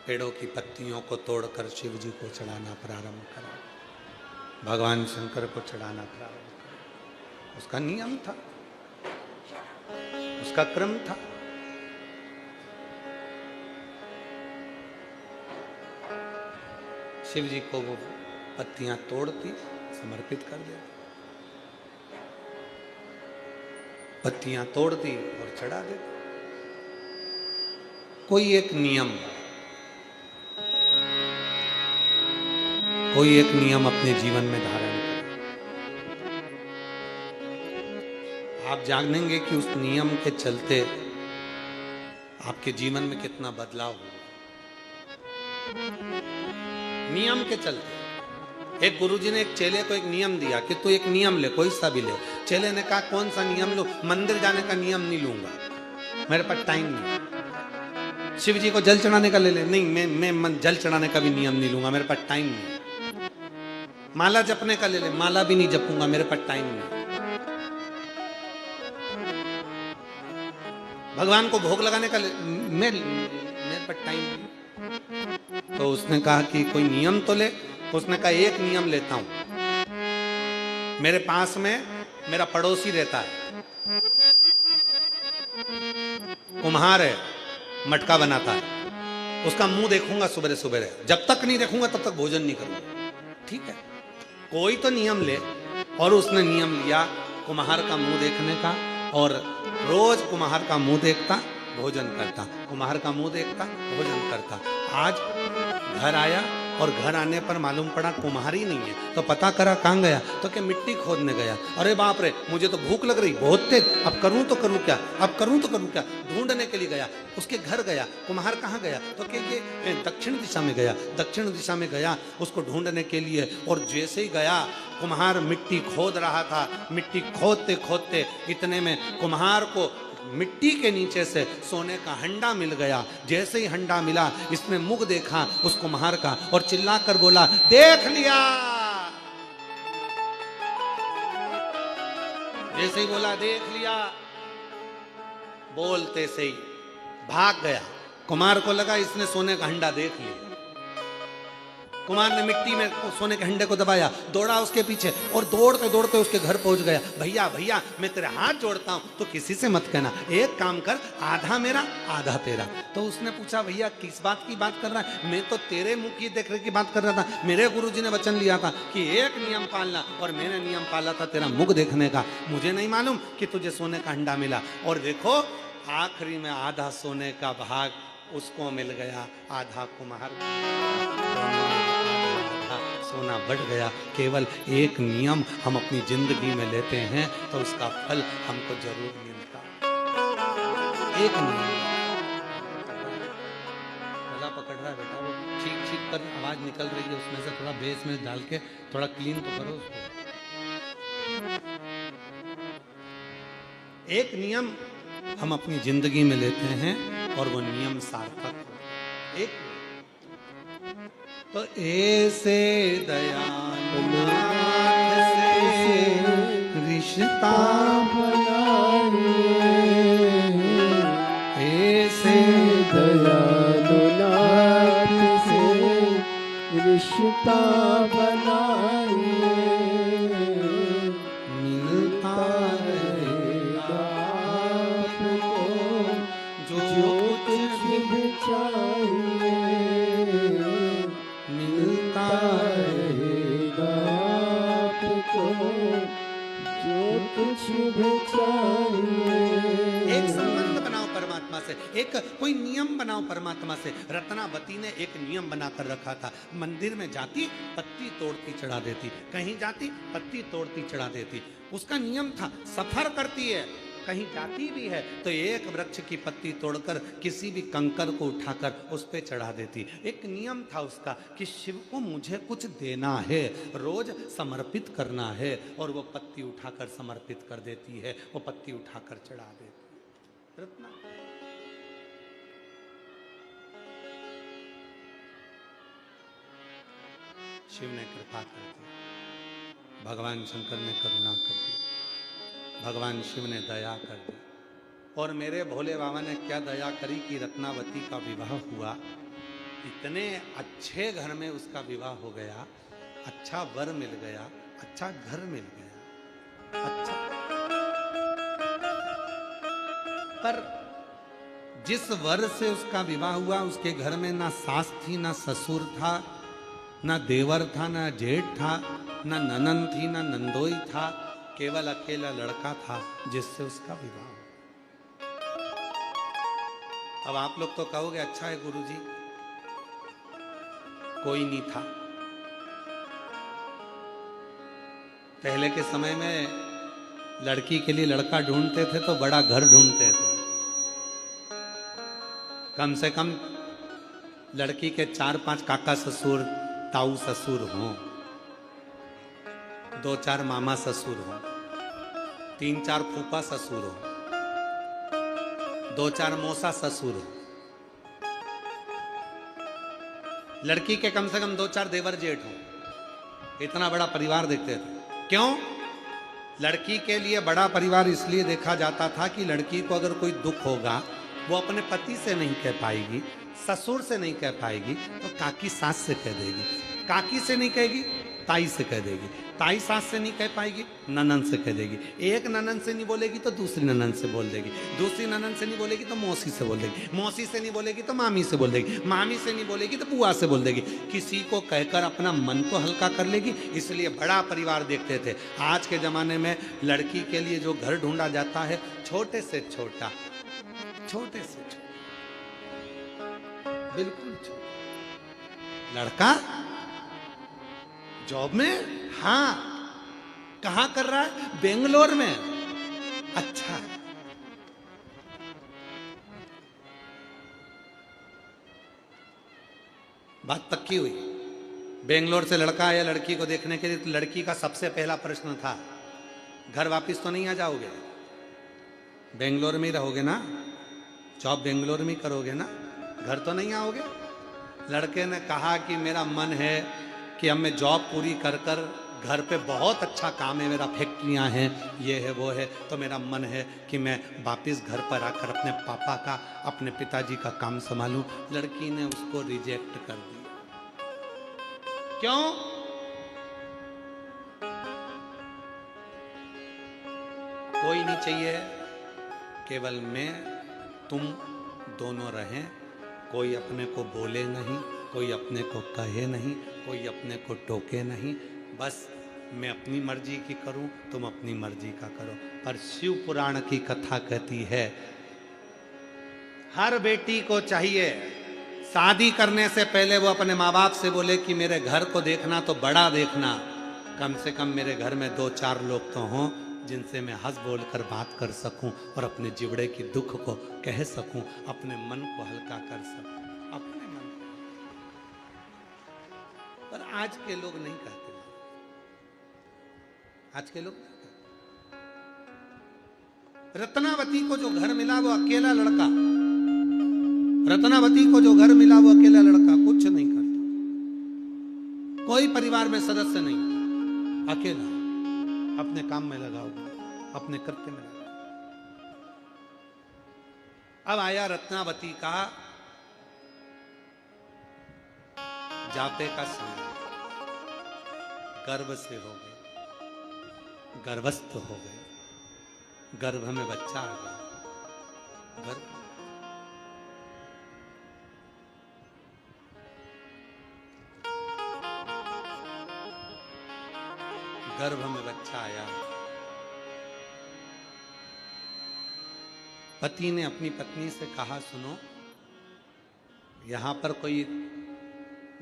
पेड़ों की पत्तियों को तोड़कर शिव जी को चढ़ाना प्रारंभ करा, भगवान शंकर को चढ़ाना प्रारंभ करा। उसका नियम था, उसका क्रम था। शिव जी को वो पत्तियां तोड़ती, समर्पित कर देती, पत्तियां तोड़ दी और चढ़ा देती। कोई एक नियम, कोई एक नियम अपने जीवन में धारण करें। आप जानेंगे कि उस नियम के चलते आपके जीवन में कितना बदलाव हुआ। नियम के चलते एक गुरुजी ने एक चेले को एक नियम दिया कि तू एक नियम ले, कोई सा भी ले। चेले ने कहा कौन सा नियम लूं? मंदिर जाने का नियम नहीं लूंगा, मेरे पास टाइम नहीं। शिव जी को जल चढ़ाने का ले ले, नहीं मैं जल चढ़ाने का भी नियम नहीं लूंगा, मेरे पास टाइम नहीं। माला जपने का ले ले, माला भी नहीं जपूंगा, मेरे पास टाइम नहीं। भगवान को भोग लगाने का मेरे पास टाइम नहीं। तो उसने कहा कि कोई नियम तो ले। उसने कहा एक नियम लेता हूं, मेरे पास में मेरा पड़ोसी रहता है, कुम्हार है, मटका बनाता है, उसका मुंह देखूंगा सुबह सुबह, जब तक नहीं देखूंगा तब तक भोजन नहीं करूंगा। ठीक है, कोई तो नियम ले। और उसने नियम लिया कुम्हार का मुंह देखने का, और रोज कुम्हार का मुंह देखता, भोजन करता, कुम्हार का मुंह देखता, भोजन करता। आज घर आया और घर आने पर मालूम पड़ा कुम्हार ही नहीं है। तो पता करा कहाँ गया, तो क्या मिट्टी खोदने गया। अरे बाप रे, मुझे तो भूख लग रही बहुत तेज, अब करूं तो करूं क्या, अब करूं तो करूं क्या। ढूंढने के लिए गया, उसके घर गया। कुम्हार कहाँ गया, तो क्या ये दक्षिण दिशा में गया। दक्षिण दिशा में गया उसको ढूंढने के लिए, और जैसे ही गया कुम्हार मिट्टी खोद रहा था। मिट्टी खोदते खोदते इतने में कुम्हार को मिट्टी के नीचे से सोने का हंडा मिल गया। जैसे ही हंडा मिला, इसने मुख देखा उस कुम्हार का और चिल्लाकर बोला, देख लिया। जैसे ही बोला देख लिया, बोलते से ही भाग गया। कुम्हार को लगा इसने सोने का हंडा देख लिया। कुम्हार ने मिट्टी में सोने के हंडे को दबाया, दौड़ा उसके पीछे और दौड़ते दौड़ते उसके घर पहुंच गया। भैया भैया, मैं तेरे हाथ जोड़ता हूं, तो किसी से मत कहना, एक काम कर, आधा मेरा आधा तेरा। तो उसने पूछा, भैया किस बात की बात कर रहा है। मैं तो तेरे मुंह की देख रेख की बात कर रहा था। मेरे गुरुजी ने वचन लिया था कि एक नियम पालना, और मैंने नियम पाला था तेरा मुख देखने का। मुझे नहीं मालूम कि तुझे सोने का हंडा मिला। और देखो आखिरी में आधा सोने का भाग उसको मिल गया, आधा कुम्हार सोना बढ़ गया। केवल एक नियम हम अपनी जिंदगी में लेते हैं तो उसका फल हमको जरूर मिलता। एक नियम। गला पकड़ रहा है बेटा, वो ठीक ठीक कर आवाज निकल रही है उसमें से, थोड़ा बेस में डाल के थोड़ा क्लीन तो करो उसको। एक नियम हम अपनी जिंदगी में लेते हैं और वो नियम सार्थक हो। एक तो ऐसे दयालु नाथ से रिश्ता बनाइए, ऐसे दयालु नाथ से रिश्ता बनाइए, मिलता रहेगा आपको जो कुछ भी चाहिए, मिलता रहेगा आपको जो कुछ भी चाहिए। एक संबंध बनाओ परमात्मा से, एक कोई नियम बनाओ परमात्मा से। रत्नावती ने एक नियम बनाकर रखा था, मंदिर में जाती पत्ती तोड़ती चढ़ा देती, कहीं जाती पत्ती तोड़ती चढ़ा देती। उसका नियम था, सफर करती है, कहीं जाती भी है तो एक वृक्ष की पत्ती तोड़कर किसी भी कंकर को उठाकर उस पे चढ़ा देती। एक नियम था उसका कि शिव को मुझे कुछ देना है, रोज समर्पित करना है, और वो पत्ती उठाकर समर्पित कर देती है, वो पत्ती उठाकर चढ़ा देती। रत्ना शिव ने कृपा कर दी, भगवान शंकर ने करुणा कर दी, भगवान शिव ने दया कर दी। और मेरे भोले बाबा ने क्या दया करी कि रत्नावती का विवाह हुआ। इतने अच्छे घर में उसका विवाह हो गया, अच्छा वर मिल गया, अच्छा घर मिल गया, अच्छा। पर जिस वर से उसका विवाह हुआ उसके घर में ना सास थी, ना ससुर था, ना देवर था, ना जेठ था, ना ननन थी, ना नंदोई था, केवल अकेला लड़का था जिससे उसका विवाह हुआ। अब आप लोग तो कहोगे अच्छा है गुरुजी, कोई नहीं था। पहले के समय में लड़की के लिए लड़का ढूंढते थे तो बड़ा घर ढूंढते थे। कम से कम लड़की के 4-5 काका ससुर, ताऊ ससुर हों, 2-4 मामा ससुर हो, 3-4 फूफा ससुर हो, 2-4 मौसा ससुर हो, लड़की के कम से कम 2-4 देवर जेठ हो। इतना बड़ा परिवार देखते थे। क्यों? लड़की के लिए बड़ा परिवार इसलिए देखा जाता था कि लड़की को अगर कोई दुख होगा वो अपने पति से नहीं कह पाएगी, ससुर से नहीं कह पाएगी, तो काकी सास से कह देगी। काकी से नहीं कहेगी ताई से कह देगी, ताई सास से नहीं कह पाएगी, ननंद से कह देगी, एक ननंद से नहीं बोलेगी तो दूसरी ननंद से बोल देगी, दूसरी ननंद से नहीं बोलेगी तो मौसी से बोल देगी, मौसी से नहीं बोलेगी तो मामी से बोल देगी, मामी से नहीं बोलेगी तो बुआ से बोल देगी। किसी को कहकर अपना मन तो हल्का कर लेगी। इसलिए बड़ा परिवार देखते थे। आज के ज़माने में लड़की के लिए जो घर ढूंढा जाता है, छोटे से छोटा, छोटे से छोटा, बिल्कुल छोटा लड़का, जॉब में, हाँ, कहां कर रहा है? बेंगलोर में। अच्छा, बात पक्की हुई। बेंगलोर से लड़का आया लड़की को देखने के लिए, तो लड़की का सबसे पहला प्रश्न था, घर वापस तो नहीं आ जाओगे? बेंगलोर में ही रहोगे ना? जॉब बेंगलोर में ही करोगे ना? घर तो नहीं आओगे? लड़के ने कहा कि मेरा मन है कि अब मैं जॉब पूरी कर कर, घर पे बहुत अच्छा काम है मेरा, फैक्ट्रियां हैं, ये है वो है, तो मेरा मन है कि मैं वापस घर पर आकर अपने पापा का, अपने पिताजी का काम संभालूं। लड़की ने उसको रिजेक्ट कर दिया। क्यों? कोई नहीं चाहिए, केवल मैं तुम दोनों रहें, कोई अपने को बोले नहीं, कोई अपने को कहे नहीं, कोई अपने को टोके नहीं, बस मैं अपनी मर्जी की करूं, तुम अपनी मर्जी का करो। पर शिव पुराण की कथा कहती है, हर बेटी को चाहिए शादी करने से पहले वो अपने माँ बाप से बोले कि मेरे घर को देखना तो बड़ा देखना, कम से कम मेरे घर में 2-4 लोग तो हों जिनसे मैं हंस बोल कर बात कर सकूं और अपने जिवड़े की दुख को कह सकूं, अपने मन को हल्का कर सकूं, अपने मन को। पर आज के लोग नहीं कहते, आज के लोग नहीं कहते। रत्नावती को जो घर मिला वो अकेला लड़का, रत्नावती को जो घर मिला वो अकेला लड़का, कुछ नहीं करता, कोई परिवार में सदस्य नहीं, अकेला, अपने काम में लगाओ, अपने कृत्य में लगाओ। अब आया रत्नावती का जाते का समय, गर्भ से हो गए, गर्भस्थ हो गए, गर्भ में बच्चा आ गया, गर्भ में बच्चा आया। पति ने अपनी पत्नी से कहा, सुनो, यहां पर कोई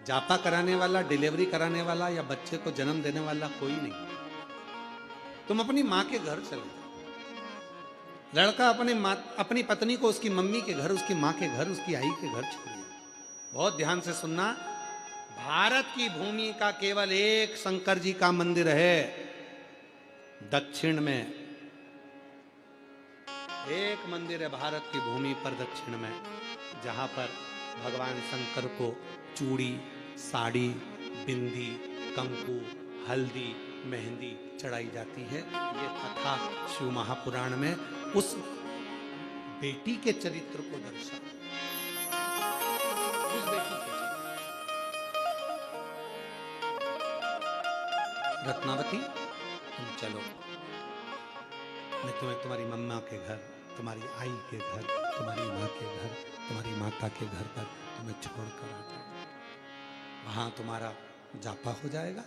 जापा कराने वाला, डिलीवरी कराने वाला या बच्चे को जन्म देने वाला कोई नहीं, तुम अपनी मां के घर चले जाओ। लड़का अपनी पत्नी को उसकी मम्मी के घर, उसकी मां के घर, उसकी आई के घर छोड़ दिया। बहुत ध्यान से सुनना, भारत की भूमि का केवल एक शंकर जी का मंदिर है दक्षिण में, एक मंदिर है भारत की भूमि पर दक्षिण में, जहां पर भगवान शंकर को चूड़ी, साड़ी, बिंदी, कंकु, हल्दी, मेहंदी चढ़ाई जाती है। ये कथा शिव महापुराण में उस बेटी के चरित्र को दर्शाता है। उस बेटी के रत्नावती, तुम चलो, मैं तुम्हें तुम्हारी मम्मा के घर, तुम्हारी आई के घर, तुम्हारी माँ के घर, तुम्हारी माता के घर पर तुम्हें छोड़ कर आता हूं। वहां तुम्हारा जापा हो जाएगा,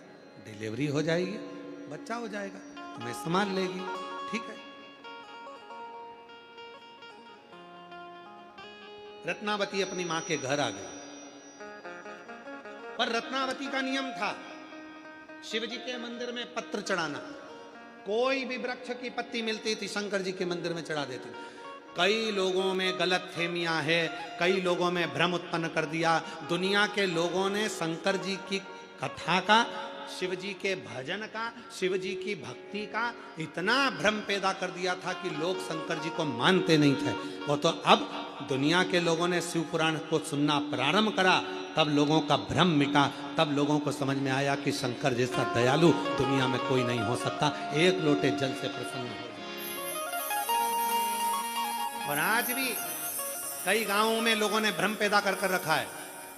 डिलीवरी हो जाएगी, बच्चा हो जाएगा, तुम्हें संभाल लेगी, ठीक है। रत्नावती अपनी मां के घर आ गई, पर रत्नावती का नियम था शिव जी के मंदिर में पत्र चढ़ाना। कोई भी वृक्ष की पत्ती मिलती थी शंकर जी के मंदिर में चढ़ा देती। कई लोगों में गलत फहमियां है, कई लोगों में भ्रम उत्पन्न कर दिया। दुनिया के लोगों ने शंकर जी की कथा का, शिव जी के भजन का, शिव जी की भक्ति का इतना भ्रम पैदा कर दिया था कि लोग शंकर जी को मानते नहीं थे। वो तो अब दुनिया के लोगों ने शिव पुराण को सुनना प्रारंभ करा, तब लोगों का भ्रम मिटा, तब लोगों को समझ में आया कि शंकर जैसा दयालु दुनिया में कोई नहीं हो सकता, एक लोटे जल से प्रसन्न हो। और आज भी कई गांवों में लोगों ने भ्रम पैदा कर रखा है।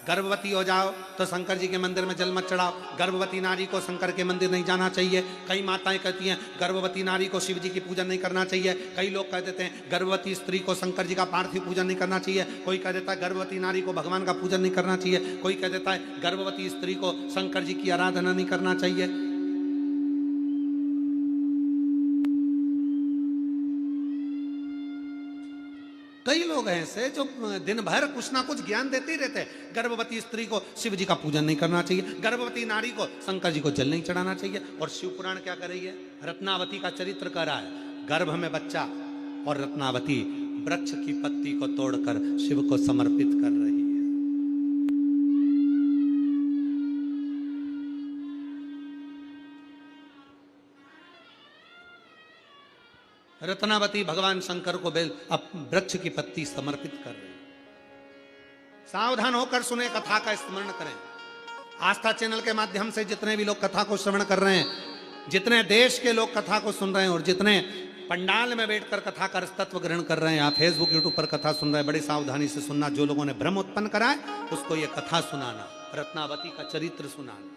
गर्भवती हो जाओ तो शंकर जी के मंदिर में जल मत चढ़ाओ, गर्भवती नारी को शंकर के मंदिर नहीं जाना चाहिए। कई माताएं कहती हैं गर्भवती नारी को शिव जी की पूजन नहीं करना चाहिए। कई लोग कह देते हैं गर्भवती स्त्री को शंकर जी का पार्थिव पूजन नहीं करना चाहिए। कोई कह देता है गर्भवती नारी को भगवान का पूजन नहीं करना चाहिए। कोई कह देता है गर्भवती स्त्री को शंकर जी की आराधना नहीं करना चाहिए। कई लोग हैं ऐसे जो दिन भर कुछ ना कुछ ज्ञान देते ही रहते हैं। गर्भवती स्त्री को शिव जी का पूजन नहीं करना चाहिए, गर्भवती नारी को शंकर जी को जल नहीं चढ़ाना चाहिए। और शिव पुराण क्या कर रही है? रत्नावती का चरित्र कर रहा है। गर्भ में बच्चा और रत्नावती वृक्ष की पत्ती को तोड़कर शिव को समर्पित कर रही है। रत्नावती भगवान शंकर को बेल अब वृक्ष की पत्ती समर्पित कर रही। सावधान होकर सुने, कथा का स्मरण करें। आस्था चैनल के माध्यम से जितने भी लोग कथा को श्रवण कर रहे हैं, जितने देश के लोग कथा को सुन रहे हैं और जितने पंडाल में बैठकर कथा का तत्व ग्रहण कर रहे हैं, आप फेसबुक यूट्यूब पर कथा सुन रहे हैं, बड़ी सावधानी से सुनना। जो लोगों ने भ्रम उत्पन्न करा है उसको ये कथा सुनाना, रत्नावती का चरित्र सुनाना।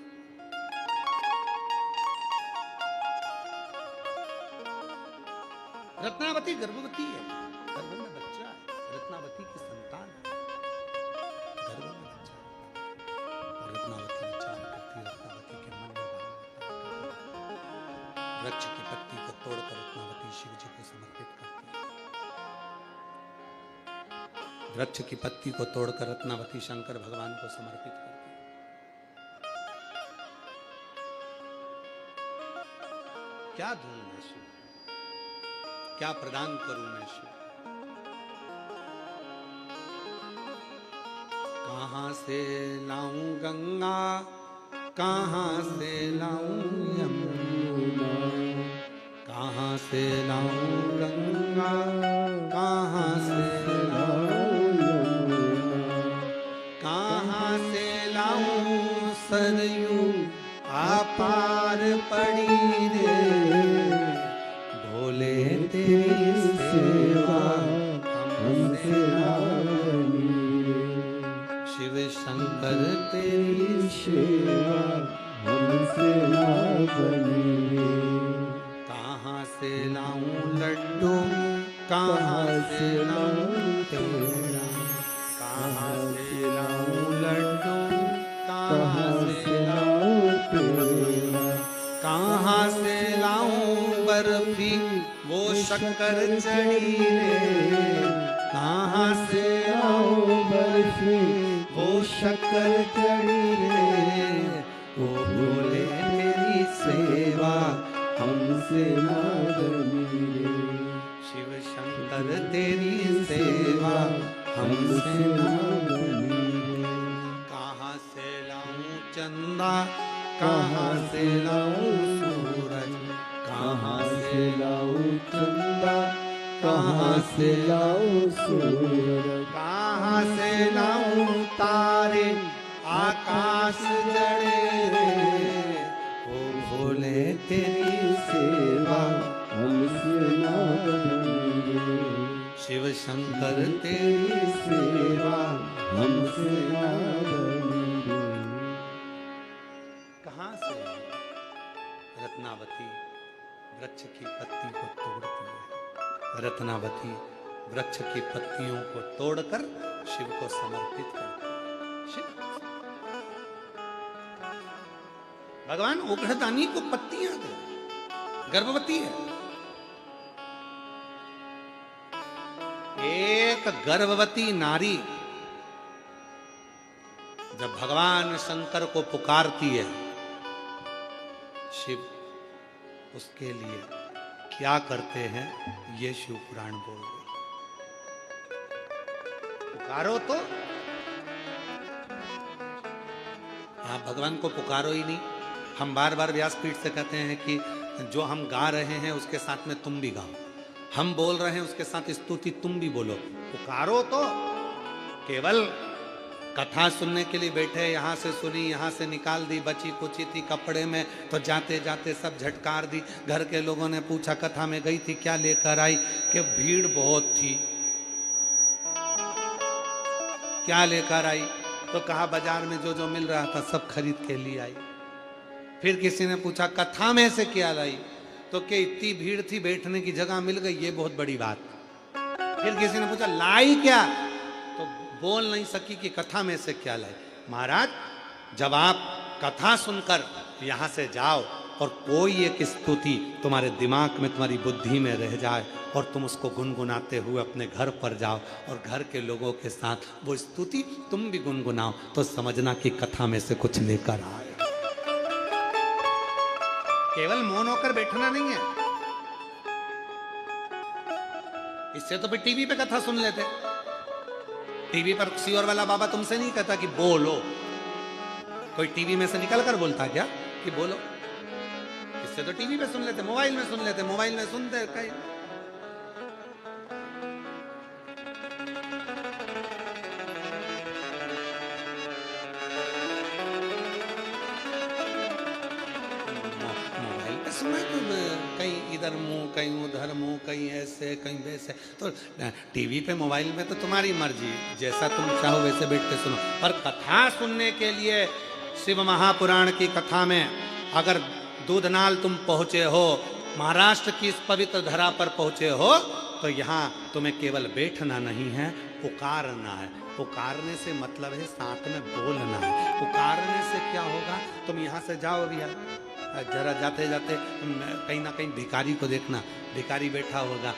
रत्नावती गर्भवती है, गर्भ में बच्चा है, रत्नावती की संतान है, गर्भ में बच्चा है। और रत्नावती विचार करती है, रत्नावती के मन में भाव आता है। वृक्ष की पत्ती को तोड़कर रत्नावती शिव जी को समर्पित करती है। वृक्ष की पत्ती को तोड़कर रत्नावती शंकर भगवान को समर्पित करती है। क्या दूं मैं शिव, क्या प्रदान करूं मैं शिव? कहां से लाऊं गंगा, कहां से लाऊं यमुना, कहां से लाऊं गंगा, कहां से लाऊं यमुना, कहां से लाऊं सरयू अपार पड़ी रे, भोले तेरी सेवा हमसे ना बनी, शिव शंकर तेरी सेवा हमसे ना बनी। कहाँ से लाऊं लड्डू, कहाँ से लाऊं पेड़ा, कहाँ से लाऊं लड्डू, कहाँ से लाऊं पेड़ा, कहाँ से लाऊं बर्फी वो शक्कर चढ़ी रे, कहाँ से लाऊं बर्फी वो शक्कर चढ़ी रे, ओ भोले तेरी सेवा हमसे ना बनी रे, शिव शंकर तेरी सेवा हमसे ना बनी रे। कहाँ से लाऊं चंदा, कहाँ से लाऊं सूरज, कहाँ से लाऊं चंदा, कहाँ से लाऊं सूरज, कहाँ से लाऊं तारे आकाश जड़े रे, ओ भोले तेरी सेवा हमसे ना बनी रे, शिव शंकर तेरी सेवा हमसे ना बनी रे। कहाँ से? रत्नावती वृक्ष की पत्ती को तोड़ती है। रत्नावती वृक्ष की पत्तियों को तोड़कर शिव को समर्पित करती है। शिव भगवान उग्रदानी को पत्तियां दे, गर्भवती है। एक गर्भवती नारी जब भगवान शंकर को पुकारती है, शिव उसके लिए क्या करते हैं ये शिव पुराण बोल रहे। पुकारो तो आप भगवान को पुकारो ही नहीं। हम बार बार व्यासपीठ से कहते हैं कि जो हम गा रहे हैं उसके साथ में तुम भी गाओ, हम बोल रहे हैं उसके साथ स्तुति तुम भी बोलो। पुकारो तो। केवल कथा सुनने के लिए बैठे, यहाँ से सुनी, यहाँ से निकाल दी, बची कुची थी कपड़े में तो जाते जाते सब झटकार दी। घर के लोगों ने पूछा कथा में गई थी क्या लेकर आई, कि भीड़ बहुत थी। क्या लेकर आई? तो कहा बाजार में जो जो मिल रहा था सब खरीद के लिए आई। फिर किसी ने पूछा कथा में से क्या लाई, तो क्या इतनी भीड़ थी बैठने की जगह मिल गई, ये बहुत बड़ी बात। फिर किसी ने पूछा लाई क्या, तो बोल नहीं सकी कि कथा में से क्या लाई। महाराज जब आप कथा सुनकर यहां से जाओ और कोई एक स्तुति तुम्हारे दिमाग में, तुम्हारी बुद्धि में रह जाए और तुम उसको गुनगुनाते हुए अपने घर पर जाओ और घर के लोगों के साथ वो स्तुति तुम भी गुनगुनाओ, तो समझना कि कथा में से कुछ लेकर आए। केवल मौन होकर बैठना नहीं है। इससे तो फिर टीवी पे कथा सुन लेते। टीवी पर सियोर वाला बाबा तुमसे नहीं कहता कि बोलो, कोई टीवी में से निकल कर बोलता क्या कि बोलो। इससे तो टीवी पे सुन लेते, मोबाइल में सुन लेते, मोबाइल में सुनते कहीं। कहीं इधर मुंह, कहीं उधर मुंह, कहीं ऐसे कहीं वैसे। तो टीवी पे मोबाइल में तो तुम्हारी मर्जी, जैसा तुम चाहो वैसे बैठ के सुनो। पर कथा सुनने के लिए शिव महापुराण की कथा में अगर दूधनाल तुम पहुंचे हो, महाराष्ट्र की इस पवित्र धरा पर पहुंचे हो, तो यहाँ तुम्हें केवल बैठना नहीं है, पुकारना है। पुकारने से मतलब है साथ में बोलना है। पुकारने से क्या होगा, तुम यहाँ से जाओ भैया, जरा जाते जाते कहीं ना कहीं भिखारी को देखना, भिखारी बैठा होगा,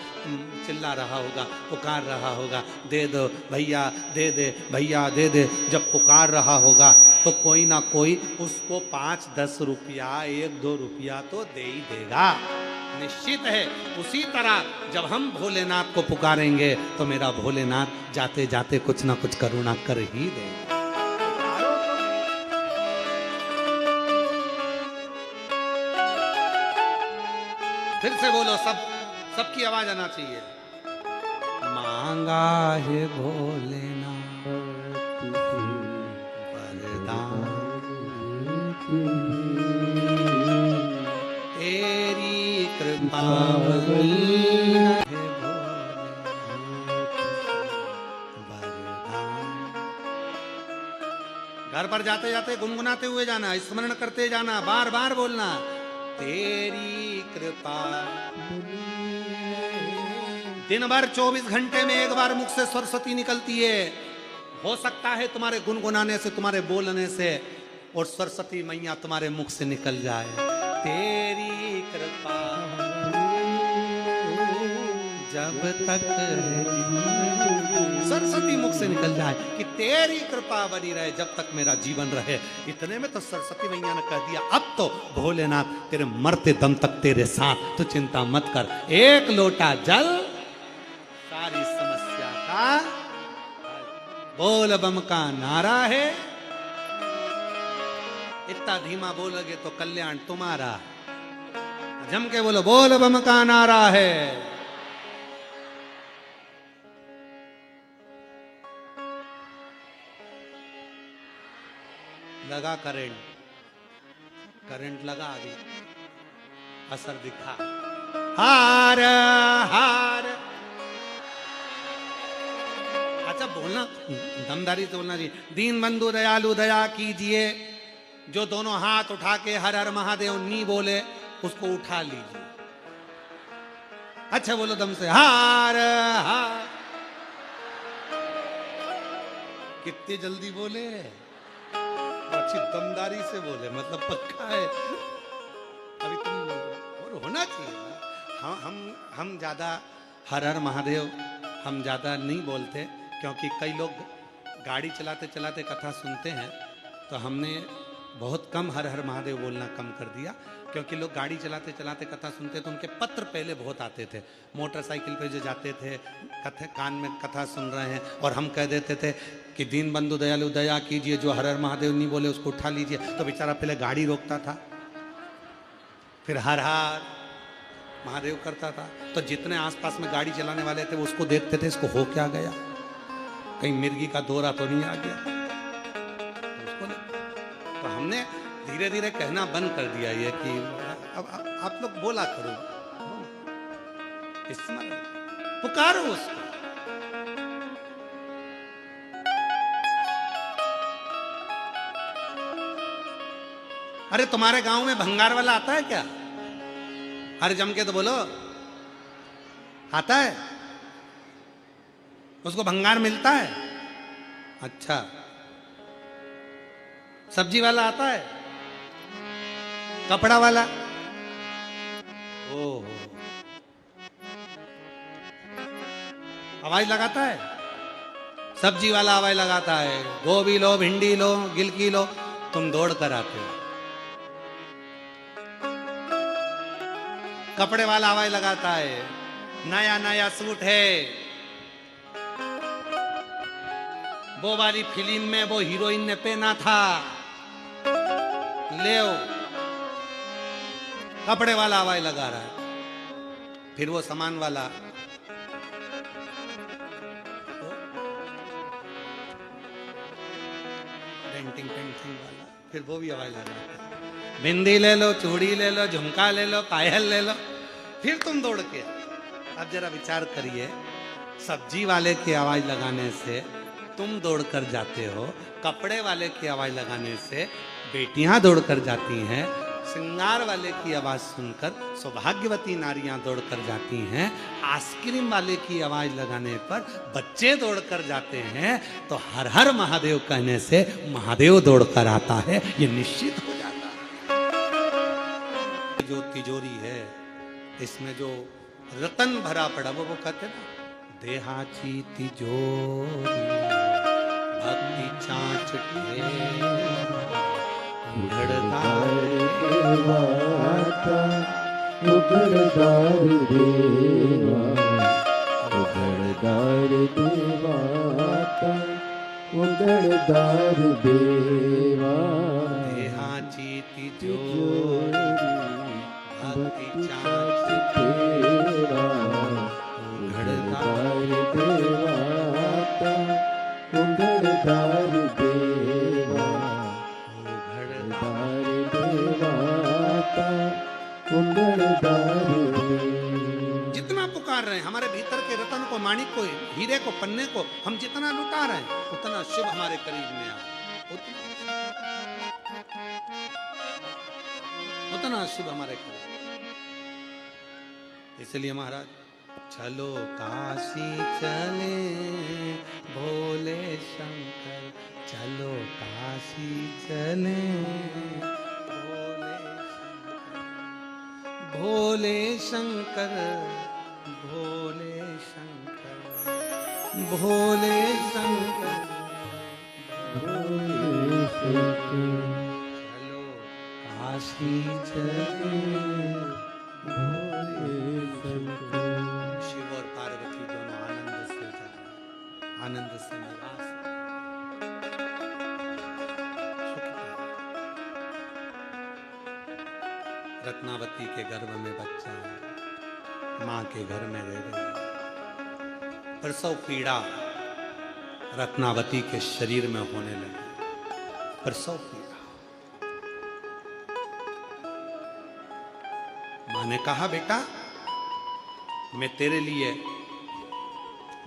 चिल्ला रहा होगा, पुकार रहा होगा, दे दो भैया, दे दे भैया, दे दे। जब पुकार रहा होगा तो कोई ना कोई उसको 5-10 रुपया, 1-2 रुपया तो दे ही देगा, निश्चित है। उसी तरह जब हम भोलेनाथ को पुकारेंगे तो मेरा भोलेनाथ जाते जाते कुछ ना कुछ करुणा कर ही देगा। फिर से बोलो, सबकी आवाज आना चाहिए। मांगा है भोलेनाथ वरदान, तेरी कृपा बनी है वरदान। घर पर जाते जाते गुनगुनाते हुए जाना, स्मरण करते जाना, बार बार बोलना, तेरी कृपा। दिन भर 24 घंटे में एक बार मुख से सरस्वती निकलती है। हो सकता है तुम्हारे गुनगुनाने से, तुम्हारे बोलने से और सरस्वती मैया तुम्हारे मुख से निकल जाए। तेरी कृपा जब तक सरस्वती मुख से निकल जाए कि तेरी कृपा बनी रहे जब तक मेरा जीवन रहे। इतने में तो सरस्वती मैया ने कह दिया, अब तो भोलेनाथ तेरे मरते दम तक तेरे साथ, तो चिंता मत कर, एक लोटा जल सारी समस्या का। बोल बम का नारा है, इतना धीमा बोलोगे तो कल्याण तुम्हारा। जम के बोलो, बोल बम का नारा है। लगा करंट, करंट लगा, अभी असर दिखा। हार हार, अच्छा बोलना, दमदारी से बोलना जी। दीन बंधु दयालु दया कीजिए, जो दोनों हाथ उठा के हर हर महादेव नी बोले उसको उठा लीजिए। अच्छा बोलो दम से, हार हार। कितनी जल्दी बोले, अच्छी दमदारी से बोले, मतलब पक्का है। अभी तुम और होना चाहिए ना। हम ज्यादा हर हर महादेव हम ज्यादा नहीं बोलते, क्योंकि कई लोग गाड़ी चलाते चलाते कथा सुनते हैं, तो हमने बहुत कम हर हर महादेव बोलना कम कर दिया। क्योंकि लोग गाड़ी चलाते चलाते कथा सुनते तो उनके पत्र पहले बहुत आते थे, मोटरसाइकिल पे जो जाते थे, कथा कान में कथा सुन रहे हैं, और हम कह देते थे कि दीन बंधु दयालु दया कीजिए, जो हर हर महादेव नहीं बोले उसको उठा लीजिए। तो बेचारा पहले गाड़ी रोकता था, फिर हर हर महादेव करता था। तो जितने आसपास में गाड़ी चलाने वाले थे वो उसको देखते थे, इसको हो क्या गया, कहीं मिर्गी का दौरा तो नहीं आ गया। तो हमने धीरे धीरे कहना बंद कर दिया ये कि अब आप लोग बोला करो, पुकारो उसको। अरे तुम्हारे गांव में भंगार वाला आता है क्या? अरे जम के तो बोलो, आता है? उसको भंगार मिलता है? अच्छा। सब्जी वाला आता है? कपड़ा वाला? ओह, आवाज लगाता है? सब्जी वाला आवाज लगाता है, गोभी लो, भिंडी लो, गिलकी लो, तुम दौड़ कर आते हो। कपड़े वाला आवाज लगाता है, नया नया सूट है, वो वाली फिल्म में वो हीरोइन ने पहना था, ले आओ। कपड़े वाला आवाज लगा रहा है। फिर वो सामान वाला, पेंटिंग वाला, फिर वो भी आवाज लगा रहा है। बिंदी ले लो, चूड़ी ले लो, झुमका ले लो, पायल ले लो, फिर तुम दौड़ के। अब जरा विचार करिए, सब्जी वाले की आवाज लगाने से तुम दौड़ कर जाते हो, कपड़े वाले की आवाज लगाने से बेटियां दौड़ कर जाती हैं, श्रृंगार वाले की आवाज सुनकर सौभाग्यवती नारियां दौड़ कर जाती हैं, आइसक्रीम वाले की आवाज लगाने पर बच्चे दौड़ कर जाते हैं, तो हर हर महादेव कहने से महादेव दौड़ कर आता है, ये निश्चित हो जाता है। जो तिजोरी है, इसमें जो रतन भरा पड़ा, वो कहते ना, देहाची तिजोरी भक्ति चाँच उघड़दार देवाता, उघड़दार देवा, उघड़दार देवाता, उघड़दार देवा। देहाची तिजोरी भक्ति चाँच तेरा, उघड़दार देवाता, उघड़दार देवा, उघड़दार देवाता, उघड़दार देवा। जितना पुकार रहे हैं हमारे भीतर के रतन को, माणिक को, हीरे को, पन्ने को, हम जितना लुटा रहे हैं उतना शुभ हमारे करीब में आ, उतना शुभ हमारे करीब। इसलिए महाराज, चलो काशी चले भोले शंकर, चलो काशी चले भोले शंकर, भोले शंकर, भोले शंकर, भोले शंकर, चलो काशी चले भोले शंकर। शिव और पार्वती दोनों आनंद से जा रहे हैं, आनंद से निवास। रत्नावती के गर्भ में बच्चा है, मां के घर में रह रही है। प्रसव पीड़ा रत्नावती के शरीर में होने लगी, प्रसव पीड़ा। मां ने कहा, बेटा मैं तेरे लिए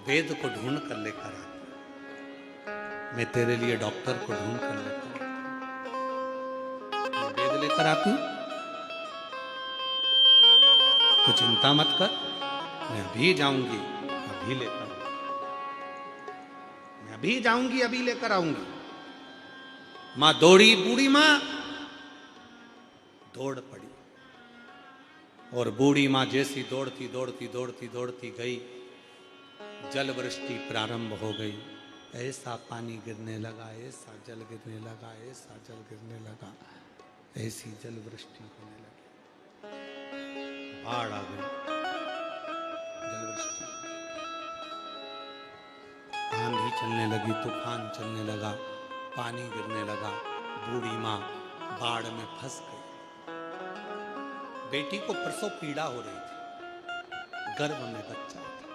वेद को ढूंढ कर लेकर आती हूं, मैं तेरे लिए डॉक्टर को ढूंढ कर लेकर आती हूं, वेद लेकर आती हूं, तो चिंता मत कर, मैं अभी जाऊंगी, अभी लेकर आऊंगी, मैं अभी जाऊंगी, अभी लेकर आऊंगी। मां दौड़ी, बूढ़ी मां दौड़ पड़ी, और बूढ़ी मां जैसी दौड़ती दौड़ती दौड़ती दौड़ती गई, जल वृष्टि प्रारंभ हो गई। ऐसा पानी गिरने लगा, ऐसा जल गिरने लगा, ऐसा जल गिरने लगा, ऐसी जल वृष्टि होने लगी, बाढ़ आ गई, जल वृष्टि, आंधी चलने लगी, तूफान चलने लगा, पानी गिरने लगा। बूढ़ी मां बाढ़ में फंस गई। बेटी को प्रसव पीड़ा हो रही थी, गर्भ में बच्चा था,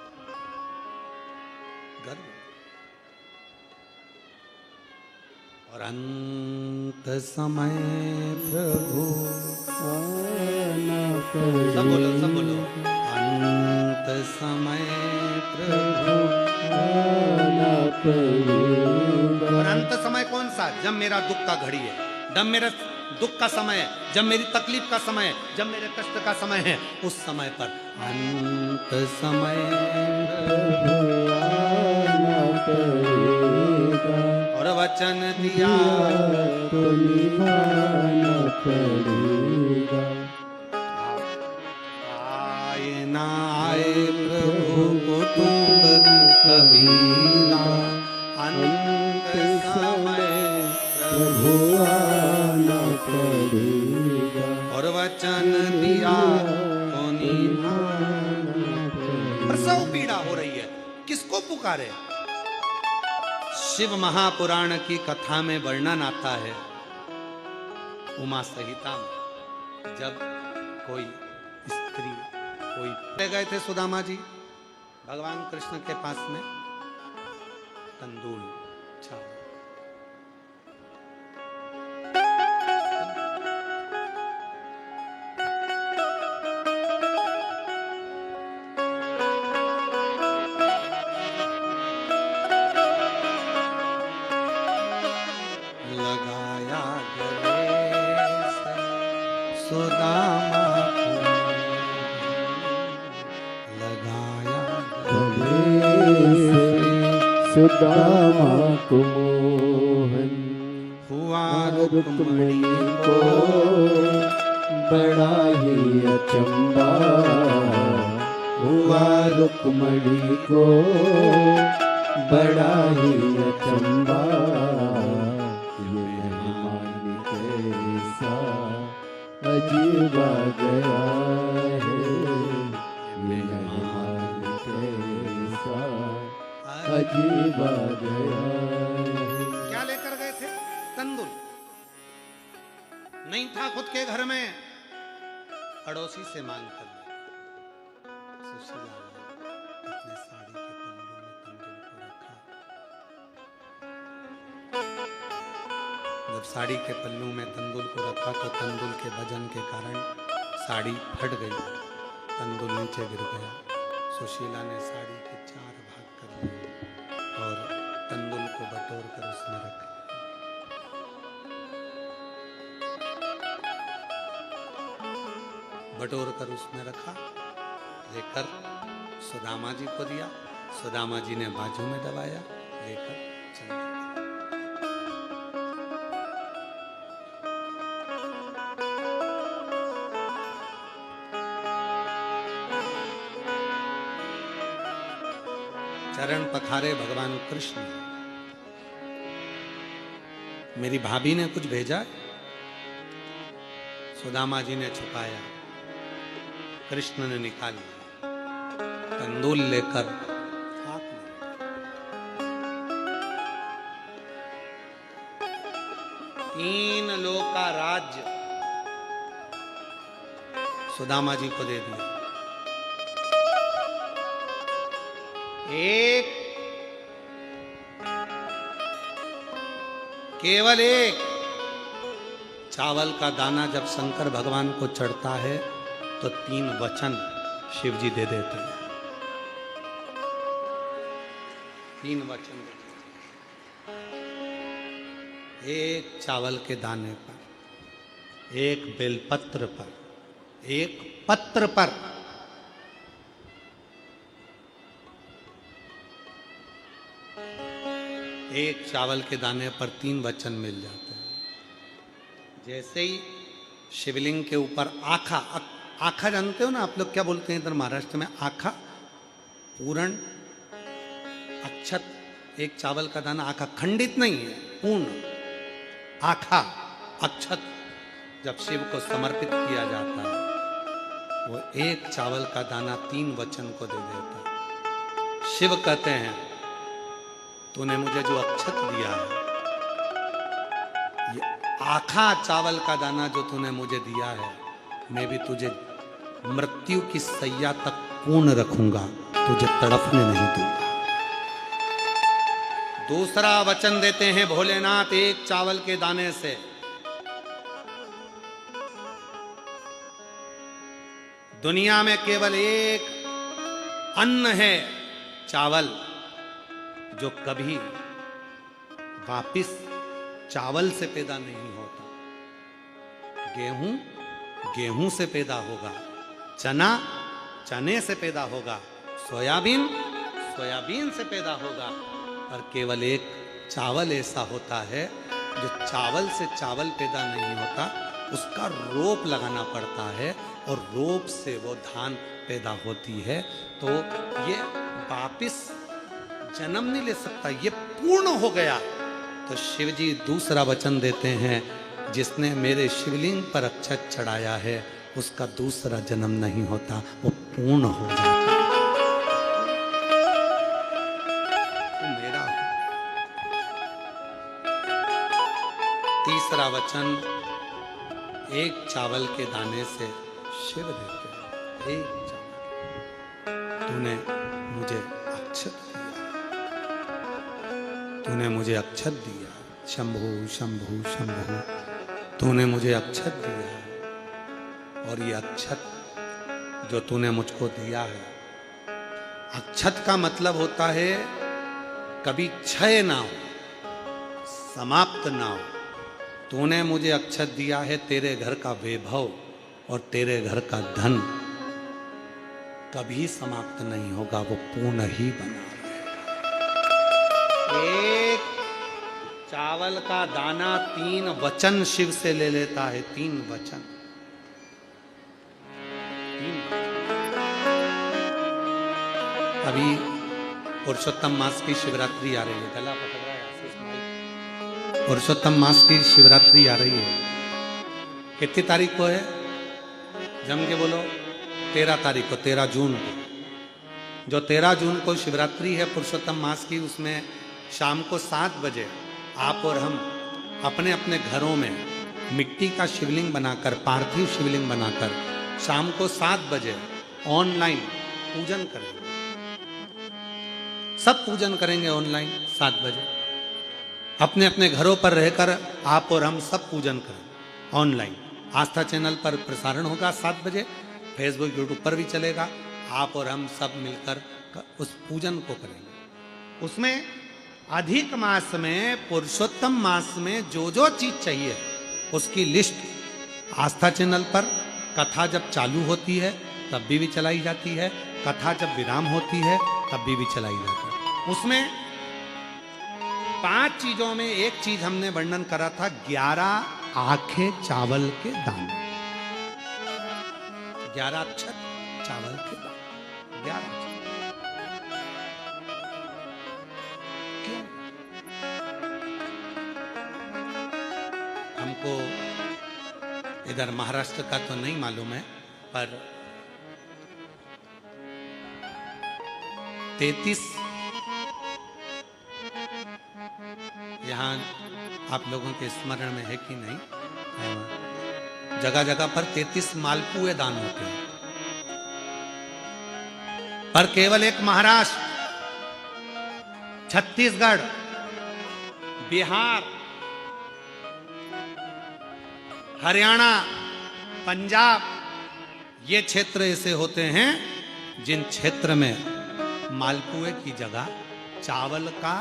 गर्भ। और अंत समय प्रभु, सब बोलो, सब बोलो, अंत समय प्रभु। और अंत समय कौन सा? जब मेरा दुख का घड़ी है, जब मेरा दुख का समय है, जब मेरी तकलीफ का समय है, जब मेरे कष्ट का समय है, उस समय पर अंत समय आना पड़ेगा और वचन दिया तो निभाना पड़ेगा। आए ना आए प्रभु कुटुंब कबीरा, अंत समय प्रभु आना पड़ेगा और वचन दिया तो निभाना। प्रसव पीड़ा हो रही है, किसको पुकारे? शिव महापुराण की कथा में वर्णन आता है, उमा संहिता में, जब कोई स्त्री कोई ले गए थे सुदामा जी भगवान कृष्ण के पास में तंदूल चावल, लगाया गले से सुदामा को, लगाया गले से सुदामा को मोहन हुआ रुक्मणी को बड़ा ही अचंबा, हुआ रुक्मणी को बड़ा ही अचंबा। ये मेहमान कैसा अजीबा गया है, ये मेहमान कैसा अजीबा गया है। क्या लेकर गए थे? तंदूल नहीं था खुद के घर में, पड़ोसी से मांग कर लिया। सुशीला ने अपने साड़ी के पल्लू में तंदूल को रखा। जब साड़ी के पल्लू में तंदूल को रखा तो तंदूल के वजन के कारण साड़ी फट गई, तंदूल नीचे गिर गया। सुशीला ने साड़ी के 4 भाग कर लिए और तंदूल को बटोर कर उसमें रख लिया। बटोर कर उसमें रखा, लेकर सुदामा जी को दिया। सुदामा जी ने बाजू में दबाया, लेकर चले गए। चरण पखारे भगवान कृष्ण। मेरी भाभी ने कुछ भेजा, सुदामा जी ने छुपाया, कृष्ण ने निकाली, तंदूल लेकर हाथ में। तीन लोक का राज्य सुदामा जी को दे दिया। एक, केवल एक चावल का दाना जब शंकर भगवान को चढ़ता है तो 3 वचन शिव जी दे देते हैं। 3 वचन देते हैं। एक चावल के दाने पर, एक बेलपत्र पर, एक पत्र पर। एक चावल के दाने पर 3 वचन मिल जाते हैं। जैसे ही शिवलिंग के ऊपर आखा, आखा जानते हो ना आप लोग, क्या बोलते हैं इधर महाराष्ट्र में? आखा, पूर्ण, अक्षत। एक चावल का दाना आखा, खंडित नहीं है, पूर्ण आखा अक्षत जब शिव को समर्पित किया जाता है, वो एक चावल का दाना 3 वचन को दे देता है। शिव कहते हैं, तूने मुझे जो अक्षत दिया है, ये आखा चावल का दाना जो तूने मुझे दिया है, मैं भी तुझे मृत्यु की सैया तक पूर्ण रखूंगा, तुझे तड़पने नहीं दूंगा। दूसरा वचन देते हैं भोलेनाथ एक चावल के दाने से। दुनिया में केवल एक अन्न है, चावल, जो कभी वापिस चावल से पैदा नहीं होता। गेहूं गेहूं से पैदा होगा, चना चने से पैदा होगा, सोयाबीन सोयाबीन से पैदा होगा, और केवल एक चावल ऐसा होता है जो चावल से चावल पैदा नहीं होता, उसका रोप लगाना पड़ता है और रोप से वो धान पैदा होती है। तो ये वापिस जन्म नहीं ले सकता, ये पूर्ण हो गया। तो शिव जी दूसरा वचन देते हैं, जिसने मेरे शिवलिंग पर अक्षत चढ़ाया है उसका दूसरा जन्म नहीं होता, वो पूर्ण हो जाता है। तो मेरा तीसरा वचन, एक चावल के दाने से शिव देते हैं, एक चावल। तूने मुझे अक्षत दिया, तूने मुझे अक्षत दिया, शंभु शंभु शंभु, तूने मुझे अक्षत दिया। और ये अक्षत जो तूने मुझको दिया है, अक्षत का मतलब होता है कभी क्षय ना हो, समाप्त ना हो। तूने मुझे अक्षत दिया है, तेरे घर का वैभव और तेरे घर का धन कभी समाप्त नहीं होगा, वो पूर्ण ही बना रहेगा। एक चावल का दाना 3 वचन शिव से ले लेता है, 3 वचन। अभी पुरुषोत्तम मास की शिवरात्रि आ रही है, गला पकड़ रहा है आशीष भाई। पुरुषोत्तम मास की शिवरात्रि आ रही है, कितनी तारीख को है? जम के बोलो। 13 तारीख को, 13 जून को। जो 13 जून को शिवरात्रि है पुरुषोत्तम मास की, उसमें शाम को 7 बजे आप और हम अपने अपने घरों में मिट्टी का शिवलिंग बनाकर, पार्थिव शिवलिंग बनाकर शाम को 7 बजे ऑनलाइन पूजन करेंगे। सब पूजन करेंगे ऑनलाइन 7 बजे, अपने अपने घरों पर रहकर आप और हम सब पूजन करें ऑनलाइन। आस्था चैनल पर प्रसारण होगा 7 बजे, फेसबुक यूट्यूब पर भी चलेगा। आप और हम सब मिलकर उस पूजन को करेंगे। उसमें अधिक मास में, पुरुषोत्तम मास में जो जो चीज चाहिए उसकी लिस्ट आस्था चैनल पर कथा जब चालू होती है तब भी चलाई जाती है, कथा जब विराम होती है तब भी चलाई जाती है। उसमें 5 चीजों में एक चीज हमने वर्णन करा था, 11 आंखें चावल के दाने, 11 अक्षत चावल के दाने, 11 क्यों? हमको इधर महाराष्ट्र का तो नहीं मालूम है, पर 33 यहाँ आप लोगों के स्मरण में है कि नहीं, जगह जगह पर 33 मालपुए दान होते हैं, पर केवल एक महाराष्ट्र, छत्तीसगढ़, बिहार, हरियाणा, पंजाब, ये क्षेत्र ऐसे होते हैं जिन क्षेत्र में मालपुए की जगह चावल का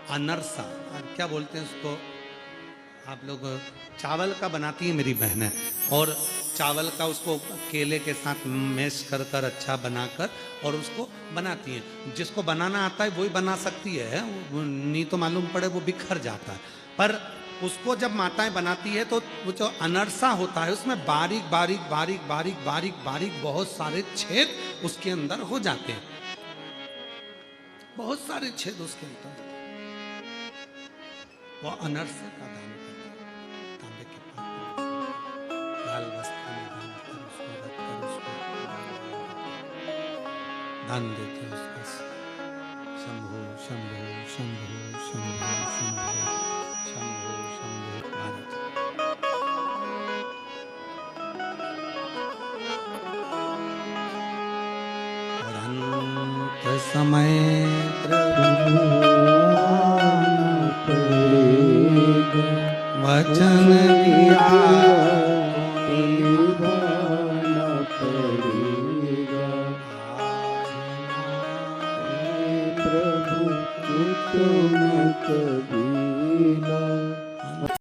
अनरसा, क्या बोलते हैं उसको आप लोग, चावल का बनाती है मेरी बहनें, और चावल का उसको केले के साथ मैश कर कर अच्छा बनाकर और उसको बनाती हैं। जिसको बनाना आता है वही बना सकती है, नहीं तो मालूम पड़े वो बिखर जाता है। पर उसको जब माताएं बनाती है तो वो जो अनरसा होता है उसमें बारीक बारीक बारीक बारीक बारीक बारीक बहुत सारे छेद उसके अंदर हो जाते हैं, बहुत सारे छेद उसके अंदर। वो अनरसे का दान करते हैं, तांबे के पात्र लाल वस्त्र में दान कर उसको रख कर उसको दान देते हैं उसका। शंभो शंभो शंभो शंभो शंभो शंभो शंभो भारत। और अंत समय वचन दिया निभाना पड़ेगा, प्रभु तुम कभी ना